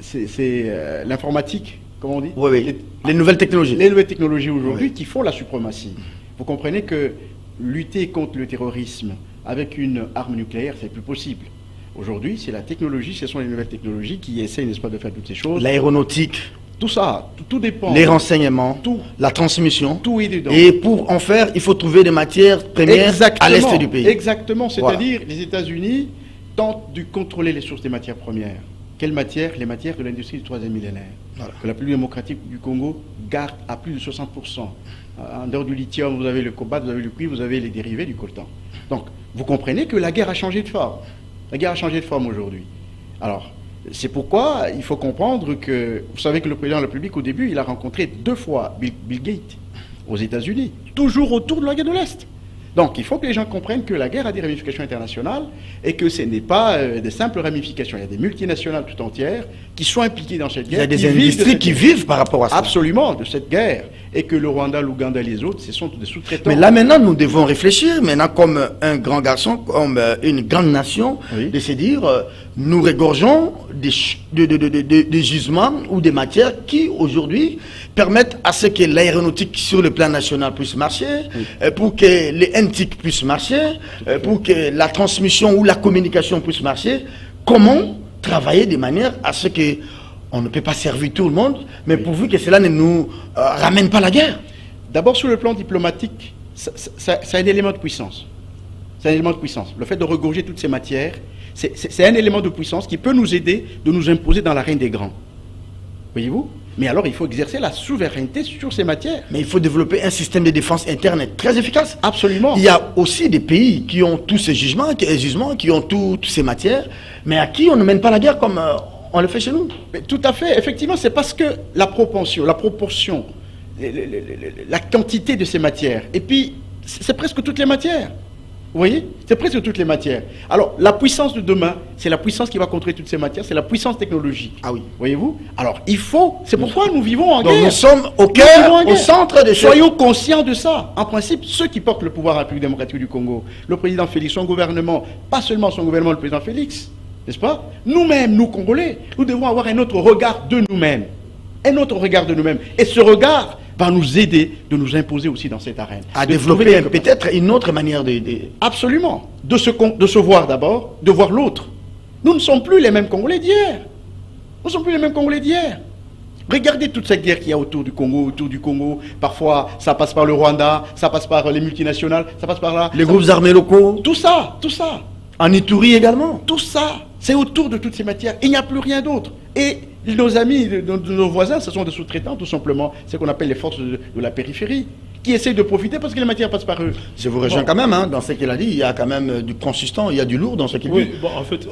[SPEAKER 2] c'est l'informatique, comment on dit?
[SPEAKER 1] Oui, oui. Les nouvelles technologies.
[SPEAKER 2] Les nouvelles technologies aujourd'hui
[SPEAKER 1] Oui.
[SPEAKER 2] qui font la suprématie. Vous comprenez que lutter contre le terrorisme avec une arme nucléaire, c'est plus possible. Aujourd'hui, c'est la technologie, ce sont les nouvelles technologies qui essayent, n'est-ce pas, de faire toutes ces choses.
[SPEAKER 1] L'aéronautique,
[SPEAKER 2] Tout ça, tout dépend.
[SPEAKER 1] les renseignements,
[SPEAKER 2] Tout.
[SPEAKER 1] la transmission.
[SPEAKER 2] Tout est dedans.
[SPEAKER 1] Et pour en faire, il faut trouver des matières premières à l'est du pays.
[SPEAKER 2] Exactement,
[SPEAKER 1] Voilà.
[SPEAKER 2] c'est-à-dire les États-Unis tentent de contrôler les sources des matières premières. Quelles matières? Les matières de l'industrie du troisième millénaire.
[SPEAKER 1] Voilà.
[SPEAKER 2] Que la République démocratique du Congo garde à plus de 60%. En dehors du lithium, vous avez le cobalt, vous avez le cuivre, vous avez les dérivés du coltan. Donc, vous comprenez que la guerre a changé de forme. La guerre a changé de forme aujourd'hui. Alors, c'est pourquoi il faut comprendre que, vous savez que le président de la République, au début, il a rencontré 2 fois Bill Gates aux États-Unis, toujours autour de la guerre de l'Est. Donc, il faut que les gens comprennent que la guerre a des ramifications internationales et que ce n'est pas des simples ramifications. Il y a des multinationales tout entières qui sont impliquées dans cette guerre.
[SPEAKER 1] Il y a des
[SPEAKER 2] qui vivent de
[SPEAKER 1] industries
[SPEAKER 2] cette
[SPEAKER 1] qui
[SPEAKER 2] guerre.
[SPEAKER 1] vivent par rapport à ça.
[SPEAKER 2] Absolument, de cette guerre. Et que le Rwanda, l'Ouganda et les autres, ce sont des sous-traitants.
[SPEAKER 1] Mais là maintenant, nous devons réfléchir, maintenant comme un grand garçon, comme une grande nation,
[SPEAKER 2] Oui.
[SPEAKER 1] de se dire, nous régorgeons des gisements ou des matières qui aujourd'hui permettent à ce que l'aéronautique sur le plan national puisse marcher, pour que les NTIC puissent marcher, pour que la transmission ou la communication puisse marcher. Comment travailler de manière à ce que on ne peut pas servir tout le monde, mais pourvu que cela ne nous ramène pas la guerre.
[SPEAKER 2] D'abord, sur le plan diplomatique, c'est un élément de puissance. C'est un élément de puissance. Le fait de regorger toutes ces matières, c'est un élément de puissance qui peut nous aider de nous imposer dans l'arène des grands. Voyez-vous? Mais alors, il faut exercer la souveraineté sur ces matières.
[SPEAKER 1] Mais il faut développer un système de défense interne très efficace.
[SPEAKER 2] Absolument.
[SPEAKER 1] Il y a aussi des pays qui ont tous ces jugements, qui ont toutes ces matières, mais à qui on ne mène pas la guerre comme on le fait chez nous.
[SPEAKER 2] Mais tout à fait. Effectivement, c'est parce que la proportion, la quantité de ces matières, et puis c'est presque toutes les matières. Vous voyez? C'est presque toutes les matières. Alors, la puissance de demain, c'est la puissance qui va contrôler toutes ces matières, c'est la puissance technologique.
[SPEAKER 1] Ah oui.
[SPEAKER 2] Voyez-vous? Alors, il faut, c'est pourquoi nous vivons en
[SPEAKER 1] Donc
[SPEAKER 2] guerre.
[SPEAKER 1] nous sommes au
[SPEAKER 2] Nous vivons
[SPEAKER 1] cœur,
[SPEAKER 2] en
[SPEAKER 1] au
[SPEAKER 2] guerre.
[SPEAKER 1] centre de
[SPEAKER 2] Soyons conscients de ça. En principe, ceux qui portent le pouvoir à la République démocratique du Congo, le président Félix, son gouvernement, pas seulement son gouvernement, le président Félix, n'est-ce pas? Nous-mêmes, nous Congolais, nous devons avoir un autre regard de nous-mêmes. Un autre regard de nous-mêmes. Et ce regard va nous aider de nous imposer aussi dans cette arène.
[SPEAKER 1] à
[SPEAKER 2] De
[SPEAKER 1] développer
[SPEAKER 2] trouver quelque part.
[SPEAKER 1] peut-être une autre manière de...
[SPEAKER 2] Absolument. De se voir d'abord, de voir l'autre. Nous ne sommes plus les mêmes Congolais d'hier. Nous ne sommes plus les mêmes Congolais d'hier. Regardez toute cette guerre qu'il y a autour du Congo. Parfois, ça passe par le Rwanda, ça passe par les multinationales, ça passe par là.
[SPEAKER 1] Les groupes armés locaux,
[SPEAKER 2] Tout ça.
[SPEAKER 1] en Ituri également.
[SPEAKER 2] Tout ça, c'est autour de toutes ces matières. Il n'y a plus rien d'autre. Et nos amis, nos voisins, ce sont des sous-traitants, tout simplement. C'est ce qu'on appelle les forces de la périphérie, qui essayent de profiter parce que les matières passent par eux.
[SPEAKER 1] Je vous rejoins
[SPEAKER 2] Bon.
[SPEAKER 1] quand même dans ce qu'il a dit. Il y a quand même du consistant, il y a du lourd dans ce qu'il
[SPEAKER 3] Oui,
[SPEAKER 1] dit.
[SPEAKER 3] bon, en fait,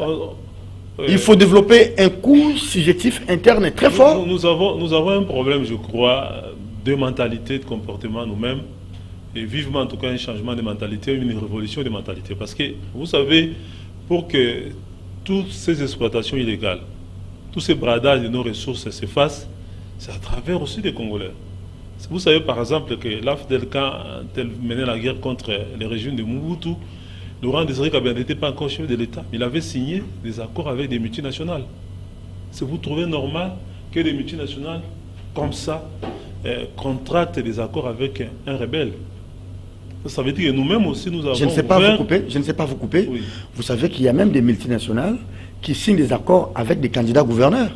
[SPEAKER 1] Il faut développer un coût subjectif interne très fort.
[SPEAKER 3] nous avons un problème, je crois, de mentalité, de comportement nous-mêmes, et vivement en tout cas un changement de mentalité, une révolution de mentalité. Parce que, vous savez, pour que toutes ces exploitations illégales, tous ces bradages de nos ressources s'effacent, c'est à travers aussi des Congolais. Vous savez par exemple que l'AFDEL, quand elle menait la guerre contre le régime de Mobutu, Laurent Désiré Kabila n'était pas encore chef de l'État. Il avait signé des accords avec des multinationales. Est-ce que vous trouvez normal que des multinationales comme ça contractent des accords avec un rebelle? Ça veut dire que nous-mêmes aussi nous avons...
[SPEAKER 1] Je ne sais pas vous couper.
[SPEAKER 3] Oui.
[SPEAKER 1] Vous savez qu'il y a même des multinationales qui signent des accords avec des candidats gouverneurs.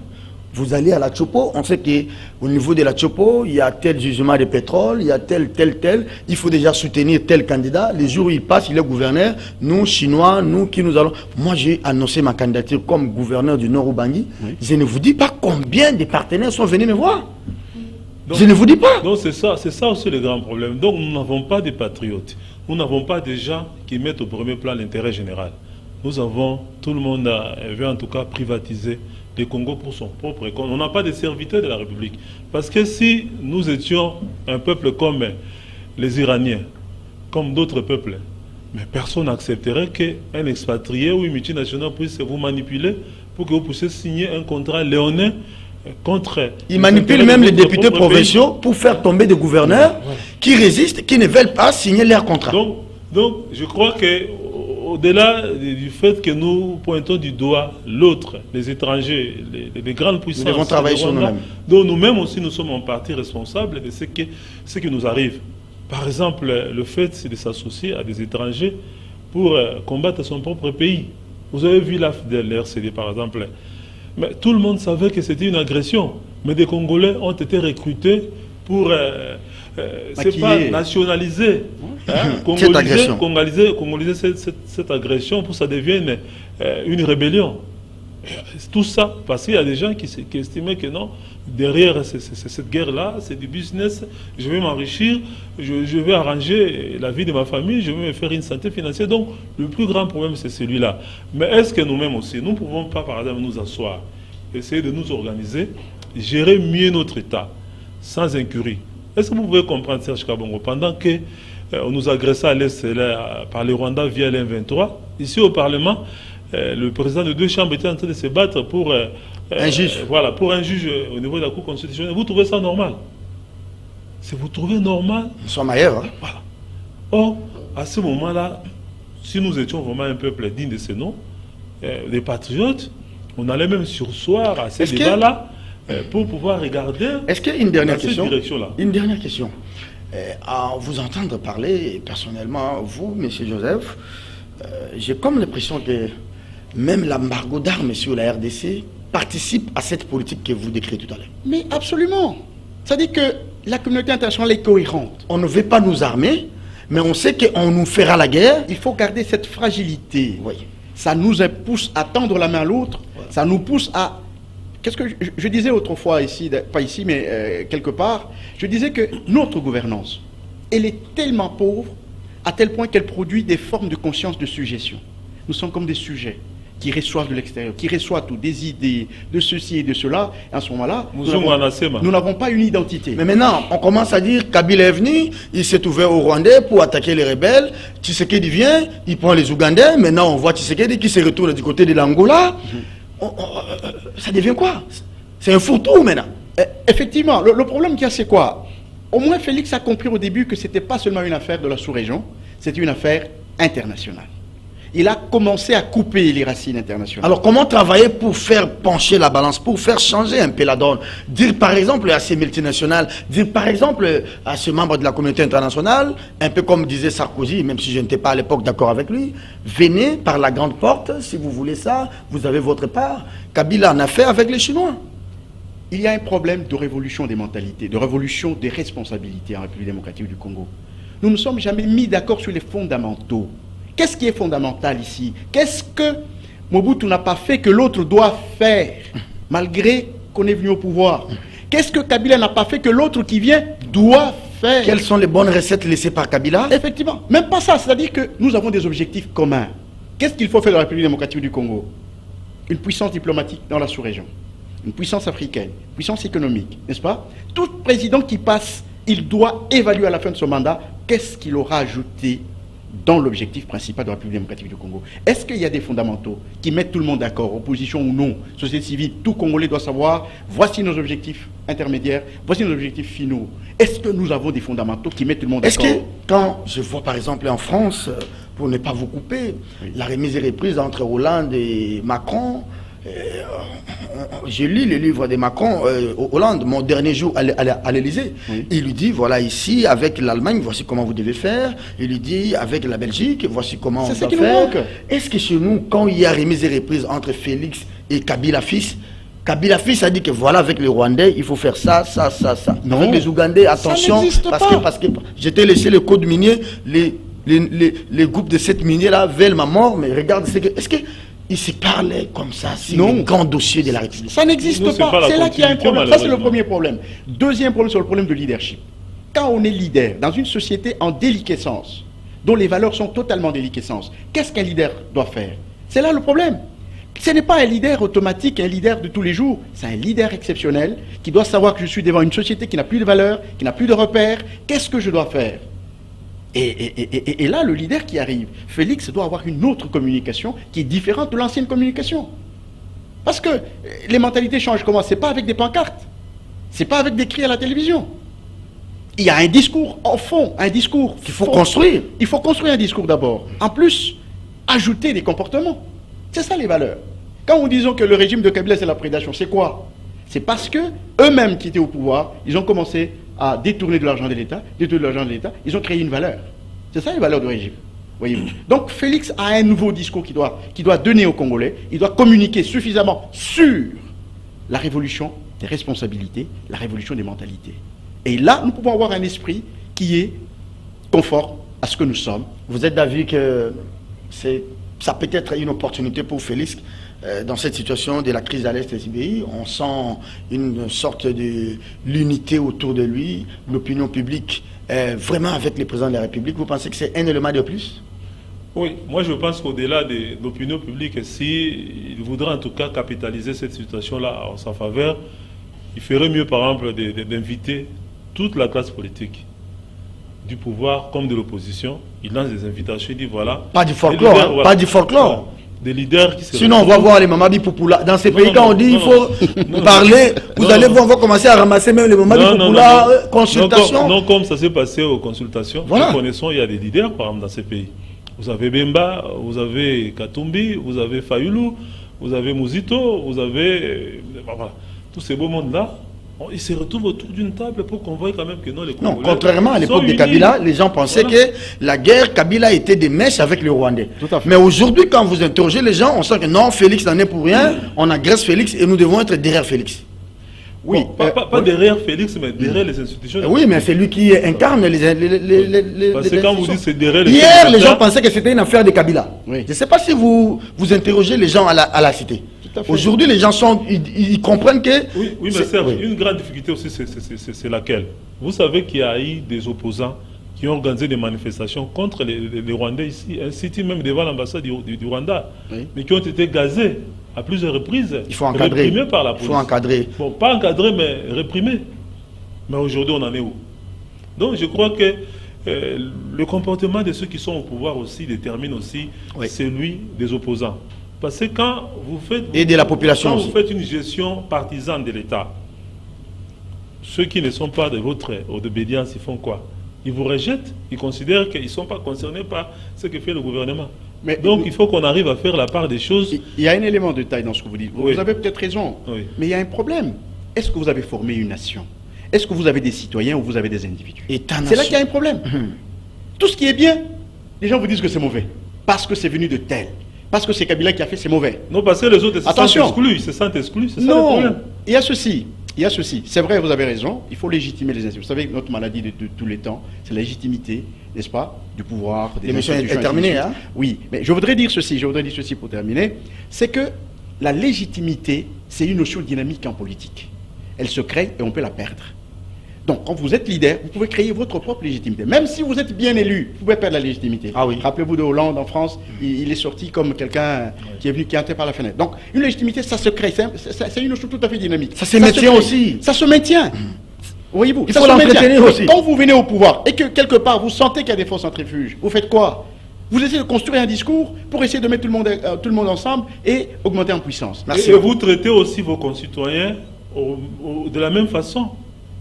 [SPEAKER 1] Vous allez à la Chopo, on sait qu'au niveau de la Chopo, il y a tel jugement de pétrole, il y a tel. Il faut déjà soutenir tel candidat. Les jours où il passe, il est gouverneur. Nous, Chinois, nous qui nous allons... Moi, j'ai annoncé ma candidature comme gouverneur du Nord-Ubangi. Oui. Je ne vous dis pas combien de partenaires sont venus me voir. Donc, je ne vous dis pas.
[SPEAKER 3] Donc c'est ça aussi le grand problème. Donc nous n'avons pas de patriotes. Nous n'avons pas des gens qui mettent au premier plan l'intérêt général. Nous avons, tout le monde veut en tout cas privatiser le Congo pour son propre compte. On n'a pas de serviteurs de la République. Parce que si nous étions un peuple comme les Iraniens, comme d'autres peuples, mais personne n'accepterait qu'un expatrié ou une multinationale puisse vous manipuler pour que vous puissiez signer un contrat léonin contre...
[SPEAKER 1] Ils manipulent même les députés provinciaux pour faire tomber des gouverneurs qui résistent, qui ne veulent pas signer leur contrat.
[SPEAKER 3] Donc je crois que au-delà du fait que nous pointons du doigt l'autre, les étrangers, les grandes puissances,
[SPEAKER 1] nous devons travailler sur nous-mêmes.
[SPEAKER 3] Donc nous-mêmes aussi, nous sommes en partie responsables de ce qui nous arrive. Par exemple, le fait c'est de s'associer à des étrangers pour combattre son propre pays. Vous avez vu l'RCD par exemple. Mais tout le monde savait que c'était une agression. Mais des Congolais ont été recrutés pour c'est pas nationaliser, congoliser cette agression pour que ça devienne une rébellion. Tout ça parce qu'il y a des gens qui estimaient que non, derrière cette guerre-là, c'est du business, je vais m'enrichir, je vais arranger la vie de ma famille, je vais me faire une santé financière. Donc le plus grand problème c'est celui-là. Mais est-ce que nous-mêmes aussi, nous ne pouvons pas par exemple nous asseoir, essayer de nous organiser, gérer mieux notre État, sans incurie? Est-ce que vous pouvez comprendre, Serge Kabongo, pendant qu'on nous agressait à l'Est par les Rwandais via l'M23, ici au Parlement, le président de 2 chambres était en train de se battre pour
[SPEAKER 1] un juge.
[SPEAKER 3] Voilà, pour un juge au niveau de la Cour constitutionnelle. Vous trouvez ça normal? Si vous trouvez normal...
[SPEAKER 1] Nous sommes ailleurs. Hein?
[SPEAKER 3] Voilà. Or, à ce moment-là, si nous étions vraiment un peuple digne de ce nom, des patriotes, on allait même sursoir à ces débats-là pour pouvoir regarder...
[SPEAKER 1] Est-ce qu'il y a une dernière
[SPEAKER 3] question?
[SPEAKER 1] Une dernière question. À vous entendre parler, personnellement, vous, M. Joseph, j'ai comme l'impression que même l'embargo d'armes sur la RDC participe à cette politique que vous décrivez tout à l'heure.
[SPEAKER 4] Mais absolument. Ça dit que la communauté internationale est cohérente.
[SPEAKER 1] On ne veut pas nous armer, mais on sait qu'on nous fera la guerre.
[SPEAKER 4] Il faut garder cette fragilité.
[SPEAKER 1] Oui.
[SPEAKER 4] Ça nous pousse à tendre la main à l'autre. Ouais. Ça nous pousse à... Qu'est-ce que je disais autrefois ici, pas ici, mais quelque part, je disais que notre gouvernance, elle est tellement pauvre à tel point qu'elle produit des formes de conscience de suggestion. Nous sommes comme des sujets qui reçoivent de l'extérieur, qui reçoivent tout, des idées, de ceci et de cela. Et à ce moment-là, nous n'avons pas une identité.
[SPEAKER 1] Mais maintenant, on commence à dire Kabila est venu, il s'est ouvert aux Rwandais pour attaquer les rebelles. Tshisekedi vient, il prend les Ougandais. Maintenant, on voit Tshisekedi qui se retourne du côté de l'Angola. Ça devient quoi? C'est un fourre-tout maintenant.
[SPEAKER 4] Effectivement, le problème qu'il y a, c'est quoi? Au moins, Félix a compris au début que ce n'était pas seulement une affaire de la sous-région, c'était une affaire internationale. Il a commencé à couper les racines internationales.
[SPEAKER 1] Alors, comment travailler pour faire pencher la balance, pour faire changer un peu la donne? Dire par exemple à ces multinationales, dire par exemple à ce membre de la communauté internationale, un peu comme disait Sarkozy, même si je n'étais pas à l'époque d'accord avec lui, venez par la grande porte, si vous voulez ça, vous avez votre part. Kabila en a fait avec les Chinois.
[SPEAKER 4] Il y a un problème de révolution des mentalités, de révolution des responsabilités en République démocratique du Congo. Nous ne nous sommes jamais mis d'accord sur les fondamentaux. Qu'est-ce qui est fondamental ici? Qu'est-ce que Mobutu n'a pas fait que l'autre doit faire, malgré qu'on est venu au pouvoir? Qu'est-ce que Kabila n'a pas fait que l'autre qui vient doit faire?
[SPEAKER 1] Quelles sont les bonnes recettes laissées par Kabila?
[SPEAKER 4] Effectivement, même pas ça, c'est-à-dire que nous avons des objectifs communs. Qu'est-ce qu'il faut faire dans la République démocratique du Congo? Une puissance diplomatique dans la sous-région, une puissance africaine, une puissance économique, n'est-ce pas? Tout président qui passe, il doit évaluer à la fin de son mandat qu'est-ce qu'il aura ajouté dans l'objectif principal de la République démocratique du Congo. Est-ce qu'il y a des fondamentaux qui mettent tout le monde d'accord, opposition ou non, société civile, tout Congolais doit savoir, voici nos objectifs intermédiaires, voici nos objectifs finaux. Est-ce que nous avons des fondamentaux qui mettent tout le monde d'accord?
[SPEAKER 1] Est-ce que, quand je vois par exemple en France, pour ne pas vous couper, oui, la remise et reprise entre Hollande et Macron, j'ai lu le livre de Macron, Hollande, mon dernier jour à l'Élysée. Oui. Il lui dit, voilà, ici, avec l'Allemagne, voici comment vous devez faire. Il lui dit, avec la Belgique, voici comment on doit faire. Est-ce que chez nous, quand il y a remise et reprise entre Félix et Kabila fils a dit que voilà, avec les Rwandais, il faut faire ça, ça, ça, ça. Non. Avec les Ougandais, attention, parce que j'étais laissé le code minier, les groupes de cette miniers-là veulent ma mort, mais regarde, est-ce que il se parlait comme ça, c'est le grand dossier de la République?
[SPEAKER 4] Ça n'existe pas. C'est là qu'il y a un problème. Ça, c'est le premier problème. Deuxième problème, c'est le problème de leadership. Quand on est leader dans une société en déliquescence, dont les valeurs sont totalement déliquescence, qu'est-ce qu'un leader doit faire? C'est là le problème. Ce n'est pas un leader automatique, un leader de tous les jours. C'est un leader exceptionnel qui doit savoir que je suis devant une société qui n'a plus de valeurs, qui n'a plus de repères. Qu'est-ce que je dois faire? Et là, le leader qui arrive, Félix doit avoir une autre communication qui est différente de l'ancienne communication. Parce que les mentalités changent comment? C'est pas avec des pancartes. C'est pas avec des cris à la télévision. Il y a un discours en fond, un discours
[SPEAKER 1] qu'il faut construire.
[SPEAKER 4] Il faut construire un discours d'abord. En plus, ajouter des comportements. C'est ça les valeurs. Quand nous disons que le régime de Kabila c'est la prédation, c'est quoi? C'est parce que eux-mêmes qui étaient au pouvoir, ils ont commencé à détourner de l'argent de l'État, ils ont créé une valeur. C'est ça les valeurs du régime. Voyez-vous. Donc Félix a un nouveau discours qu'il doit donner aux Congolais. Il doit communiquer suffisamment sur la révolution des responsabilités, la révolution des mentalités. Et là, nous pouvons avoir un esprit qui est conforme à ce que nous sommes.
[SPEAKER 1] Vous êtes d'avis que ça peut être une opportunité pour Félix dans cette situation de la crise à l'Est des CBI? On sent une sorte de l'unité autour de lui, l'opinion publique vraiment avec le président de la République. Vous pensez que c'est un élément de plus?
[SPEAKER 3] Oui, moi je pense qu'au-delà de l'opinion publique, s'il voudrait en tout cas capitaliser cette situation-là en sa faveur, il ferait mieux par exemple d'inviter toute la classe politique, du pouvoir comme de l'opposition. Il lance des invitations, il dit voilà.
[SPEAKER 1] Pas du folklore, leaders, voilà, pas du folklore.
[SPEAKER 3] Des leaders qui se
[SPEAKER 1] sinon on va voir les Mamadi Poupoula. Dans ces pays, quand on dit il faut parler, vous allez voir, on va commencer à ramasser même les Mamadi Poupoula, consultations.
[SPEAKER 3] Non, comme ça s'est passé aux consultations. Voilà. Nous connaissons, il y a des leaders par exemple dans ces pays. Vous avez Bemba, vous avez Katumbi, vous avez Fayoulou, vous avez Mouzito, vous avez voilà, tous ces beaux mondes-là. Ils se retrouvent autour d'une table pour qu'on voit quand même que non, les Congolais.
[SPEAKER 1] Non, contrairement à l'époque de Kabila, les gens pensaient que la guerre, Kabila était des mèches avec les Rwandais. Mais aujourd'hui, quand vous interrogez les gens, on sent que non, Félix n'en est pour rien, on agresse Félix et nous devons être derrière Félix.
[SPEAKER 3] Oui, bon, pas derrière Félix, mais derrière les institutions.
[SPEAKER 1] Oui, mais c'est lui qui incarne les
[SPEAKER 3] parce que quand vous dites c'est derrière les
[SPEAKER 1] hier, les gens pensaient que c'était une affaire de Kabila.
[SPEAKER 4] Oui.
[SPEAKER 1] Je ne sais pas si vous interrogez les gens à la cité. Aujourd'hui, les gens ils comprennent que...
[SPEAKER 3] Oui, mais Serge, une grande difficulté aussi, c'est laquelle? Vous savez qu'il y a eu des opposants qui ont organisé des manifestations contre les Rwandais ici, ainsi même devant l'ambassade du Rwanda, mais qui ont été gazés à plusieurs reprises.
[SPEAKER 1] Il faut encadrer.
[SPEAKER 3] Réprimés par la police.
[SPEAKER 1] Il faut encadrer.
[SPEAKER 3] Bon, pas encadrés, mais réprimés. Mais aujourd'hui, on en est où? Donc, je crois que le comportement de ceux qui sont au pouvoir aussi détermine aussi celui des opposants. Parce que quand vous faites...
[SPEAKER 1] Et de la population aussi.
[SPEAKER 3] Vous faites une gestion partisane de l'État, ceux qui ne sont pas de votre obédience, ils font quoi? Ils vous rejettent, ils considèrent qu'ils ne sont pas concernés par ce que fait le gouvernement. Mais donc il faut qu'on arrive à faire la part des choses.
[SPEAKER 4] Il y a un élément de taille dans ce que vous dites. Vous avez peut-être raison, mais il y a un problème. Est-ce que vous avez formé une nation? Est-ce que vous avez des citoyens ou vous avez des individus? C'est là qu'il y a un problème. Tout ce qui est bien, les gens vous disent que c'est mauvais, parce que c'est venu de tel. Parce que c'est Kabila qui a fait, c'est mauvais.
[SPEAKER 3] Non, parce que les autres se sentent exclus. Ils se sentent exclus, c'est ça le problème.
[SPEAKER 4] Il y a ceci. C'est vrai, vous avez raison. Il faut légitimer les institutions. Vous savez que notre maladie de tous les temps, c'est la légitimité, n'est-ce pas, du pouvoir, des institutions.
[SPEAKER 1] L'émission est terminée, hein?
[SPEAKER 4] Oui, mais je voudrais dire ceci pour terminer. C'est que la légitimité, c'est une notion dynamique en politique. Elle se crée et on peut la perdre. Donc, quand vous êtes leader, vous pouvez créer votre propre légitimité. Même si vous êtes bien élu, vous pouvez perdre la légitimité.
[SPEAKER 1] Ah oui.
[SPEAKER 4] Rappelez-vous de Hollande en France, il est sorti comme quelqu'un qui est venu, qui est entré par la fenêtre. Donc, une légitimité, ça se crée. C'est une notion tout à fait dynamique.
[SPEAKER 1] Ça se maintient aussi.
[SPEAKER 4] Ça se maintient. Voyez-vous,
[SPEAKER 1] il faut l'entretenir aussi.
[SPEAKER 4] Quand vous venez au pouvoir et que quelque part vous sentez qu'il y a des forces centrifuges, vous faites quoi? Vous essayez de construire un discours pour essayer de mettre tout le monde ensemble et augmenter en puissance.
[SPEAKER 3] Merci. Et vous traitez aussi vos concitoyens de la même façon,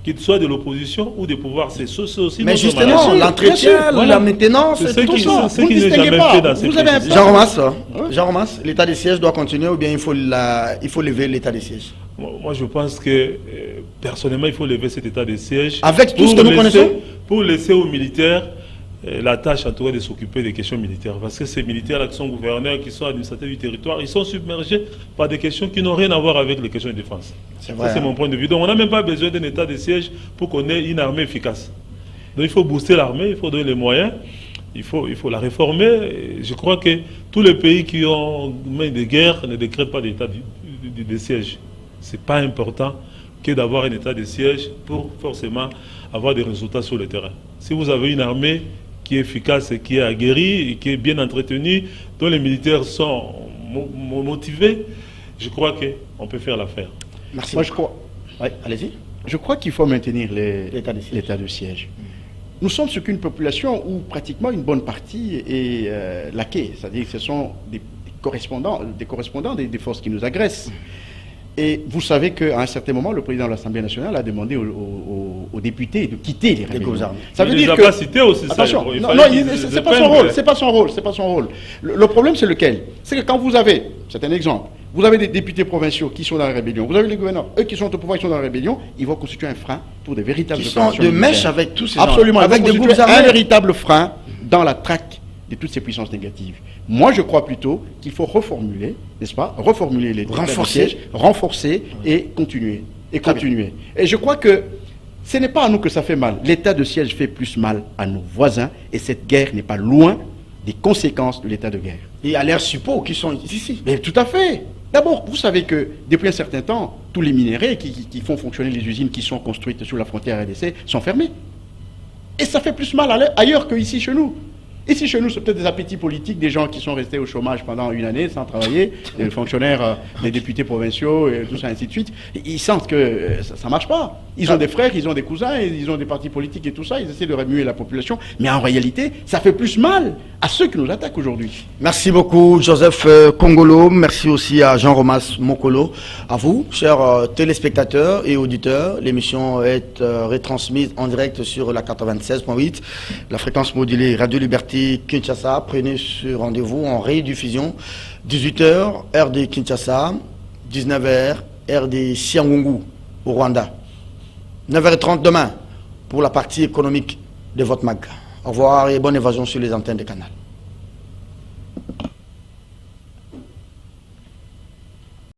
[SPEAKER 3] qu'ils soient de l'opposition ou des pouvoirs. C'est aussi.
[SPEAKER 1] Mais justement, l'entretien, la maintenance,
[SPEAKER 3] c'est
[SPEAKER 1] tout ça.
[SPEAKER 3] Vous ne jamais fait dans ces pays.
[SPEAKER 1] Jean Romas, l'état de siège doit continuer ou bien il faut lever l'état de siège?
[SPEAKER 3] Moi, je pense que, personnellement, il faut lever cet état de siège.
[SPEAKER 1] Avec tout ce que nous connaissons?
[SPEAKER 3] Pour laisser aux militaires la tâche en tout cas de s'occuper des questions militaires. Parce que ces militaires-là qui sont gouverneurs, qui sont administrateurs du territoire, ils sont submergés par des questions qui n'ont rien à voir avec les questions de défense. C'est mon point de vue. Donc on n'a même pas besoin d'un état de siège pour qu'on ait une armée efficace. Donc il faut booster l'armée, il faut donner les moyens, il faut la réformer. Et je crois que tous les pays qui ont main de guerre ne décrètent pas d'état de siège. Ce n'est pas important que d'avoir un état de siège pour forcément avoir des résultats sur le terrain. Si vous avez une armée qui est efficace et qui est aguerrie et qui est bien entretenue, dont les militaires sont motivés, je crois qu'on peut faire l'affaire.
[SPEAKER 4] Merci. Moi, je crois...
[SPEAKER 1] Oui, allez-y.
[SPEAKER 4] Je crois qu'il faut maintenir l'état de siège. Nous sommes sur une population où pratiquement une bonne partie est laquée, c'est-à-dire que ce sont des correspondants des forces qui nous agressent. Et vous savez qu'à un certain moment, le président de l'Assemblée nationale a demandé aux députés de quitter les rébellions.
[SPEAKER 3] Ça veut dire que... Cité aussi
[SPEAKER 4] attention, c'est pas son rôle, c'est pas son rôle, c'est pas son rôle. Le problème, c'est lequel? C'est que quand vous avez, c'est un exemple, vous avez des députés provinciaux qui sont dans la rébellion, vous avez les gouverneurs, eux qui sont au pouvoir, qui sont dans la rébellion, ils vont constituer un frein pour des véritables
[SPEAKER 1] opérations. Qui sont de mèche avec tous ces gens.
[SPEAKER 4] Absolument, avec des groupes armés. Un véritable frein dans la traque de toutes ces puissances négatives. Moi, je crois plutôt qu'il faut reformuler, n'est-ce pas? Reformuler les renforcer et continuer. Et je crois que ce n'est pas à nous que ça fait mal. L'état de siège fait plus mal à nos voisins et cette guerre n'est pas loin des conséquences de l'état de guerre.
[SPEAKER 1] Et à l'air suppos qui sont ici.
[SPEAKER 4] Mais tout à fait. D'abord, vous savez que depuis un certain temps, tous les minéraux qui font fonctionner les usines qui sont construites sur la frontière RDC sont fermés. Et ça fait plus mal ailleurs qu'ici chez nous. Ici, chez nous, c'est peut-être des appétits politiques, des gens qui sont restés au chômage pendant une année sans travailler, des fonctionnaires, des députés provinciaux, et tout ça, ainsi de suite. Ils sentent que ça ne marche pas. Ils ont des frères, ils ont des cousins, ils ont des partis politiques et tout ça, ils essaient de remuer la population. Mais en réalité, ça fait plus mal à ceux qui nous attaquent aujourd'hui.
[SPEAKER 1] Merci beaucoup, Joseph Kongolo. Merci aussi à Jean-Romas Mokolo. À vous, chers téléspectateurs et auditeurs. L'émission est retransmise en direct sur la 96.8, la fréquence modulée Radio Liberté Kinshasa. Prenez ce rendez-vous en rediffusion 18h heure de Kinshasa, 19h heure de Siangungu au Rwanda, 9h30 demain pour la partie économique de votre mag. Au revoir et bonne évasion sur les antennes de Canal.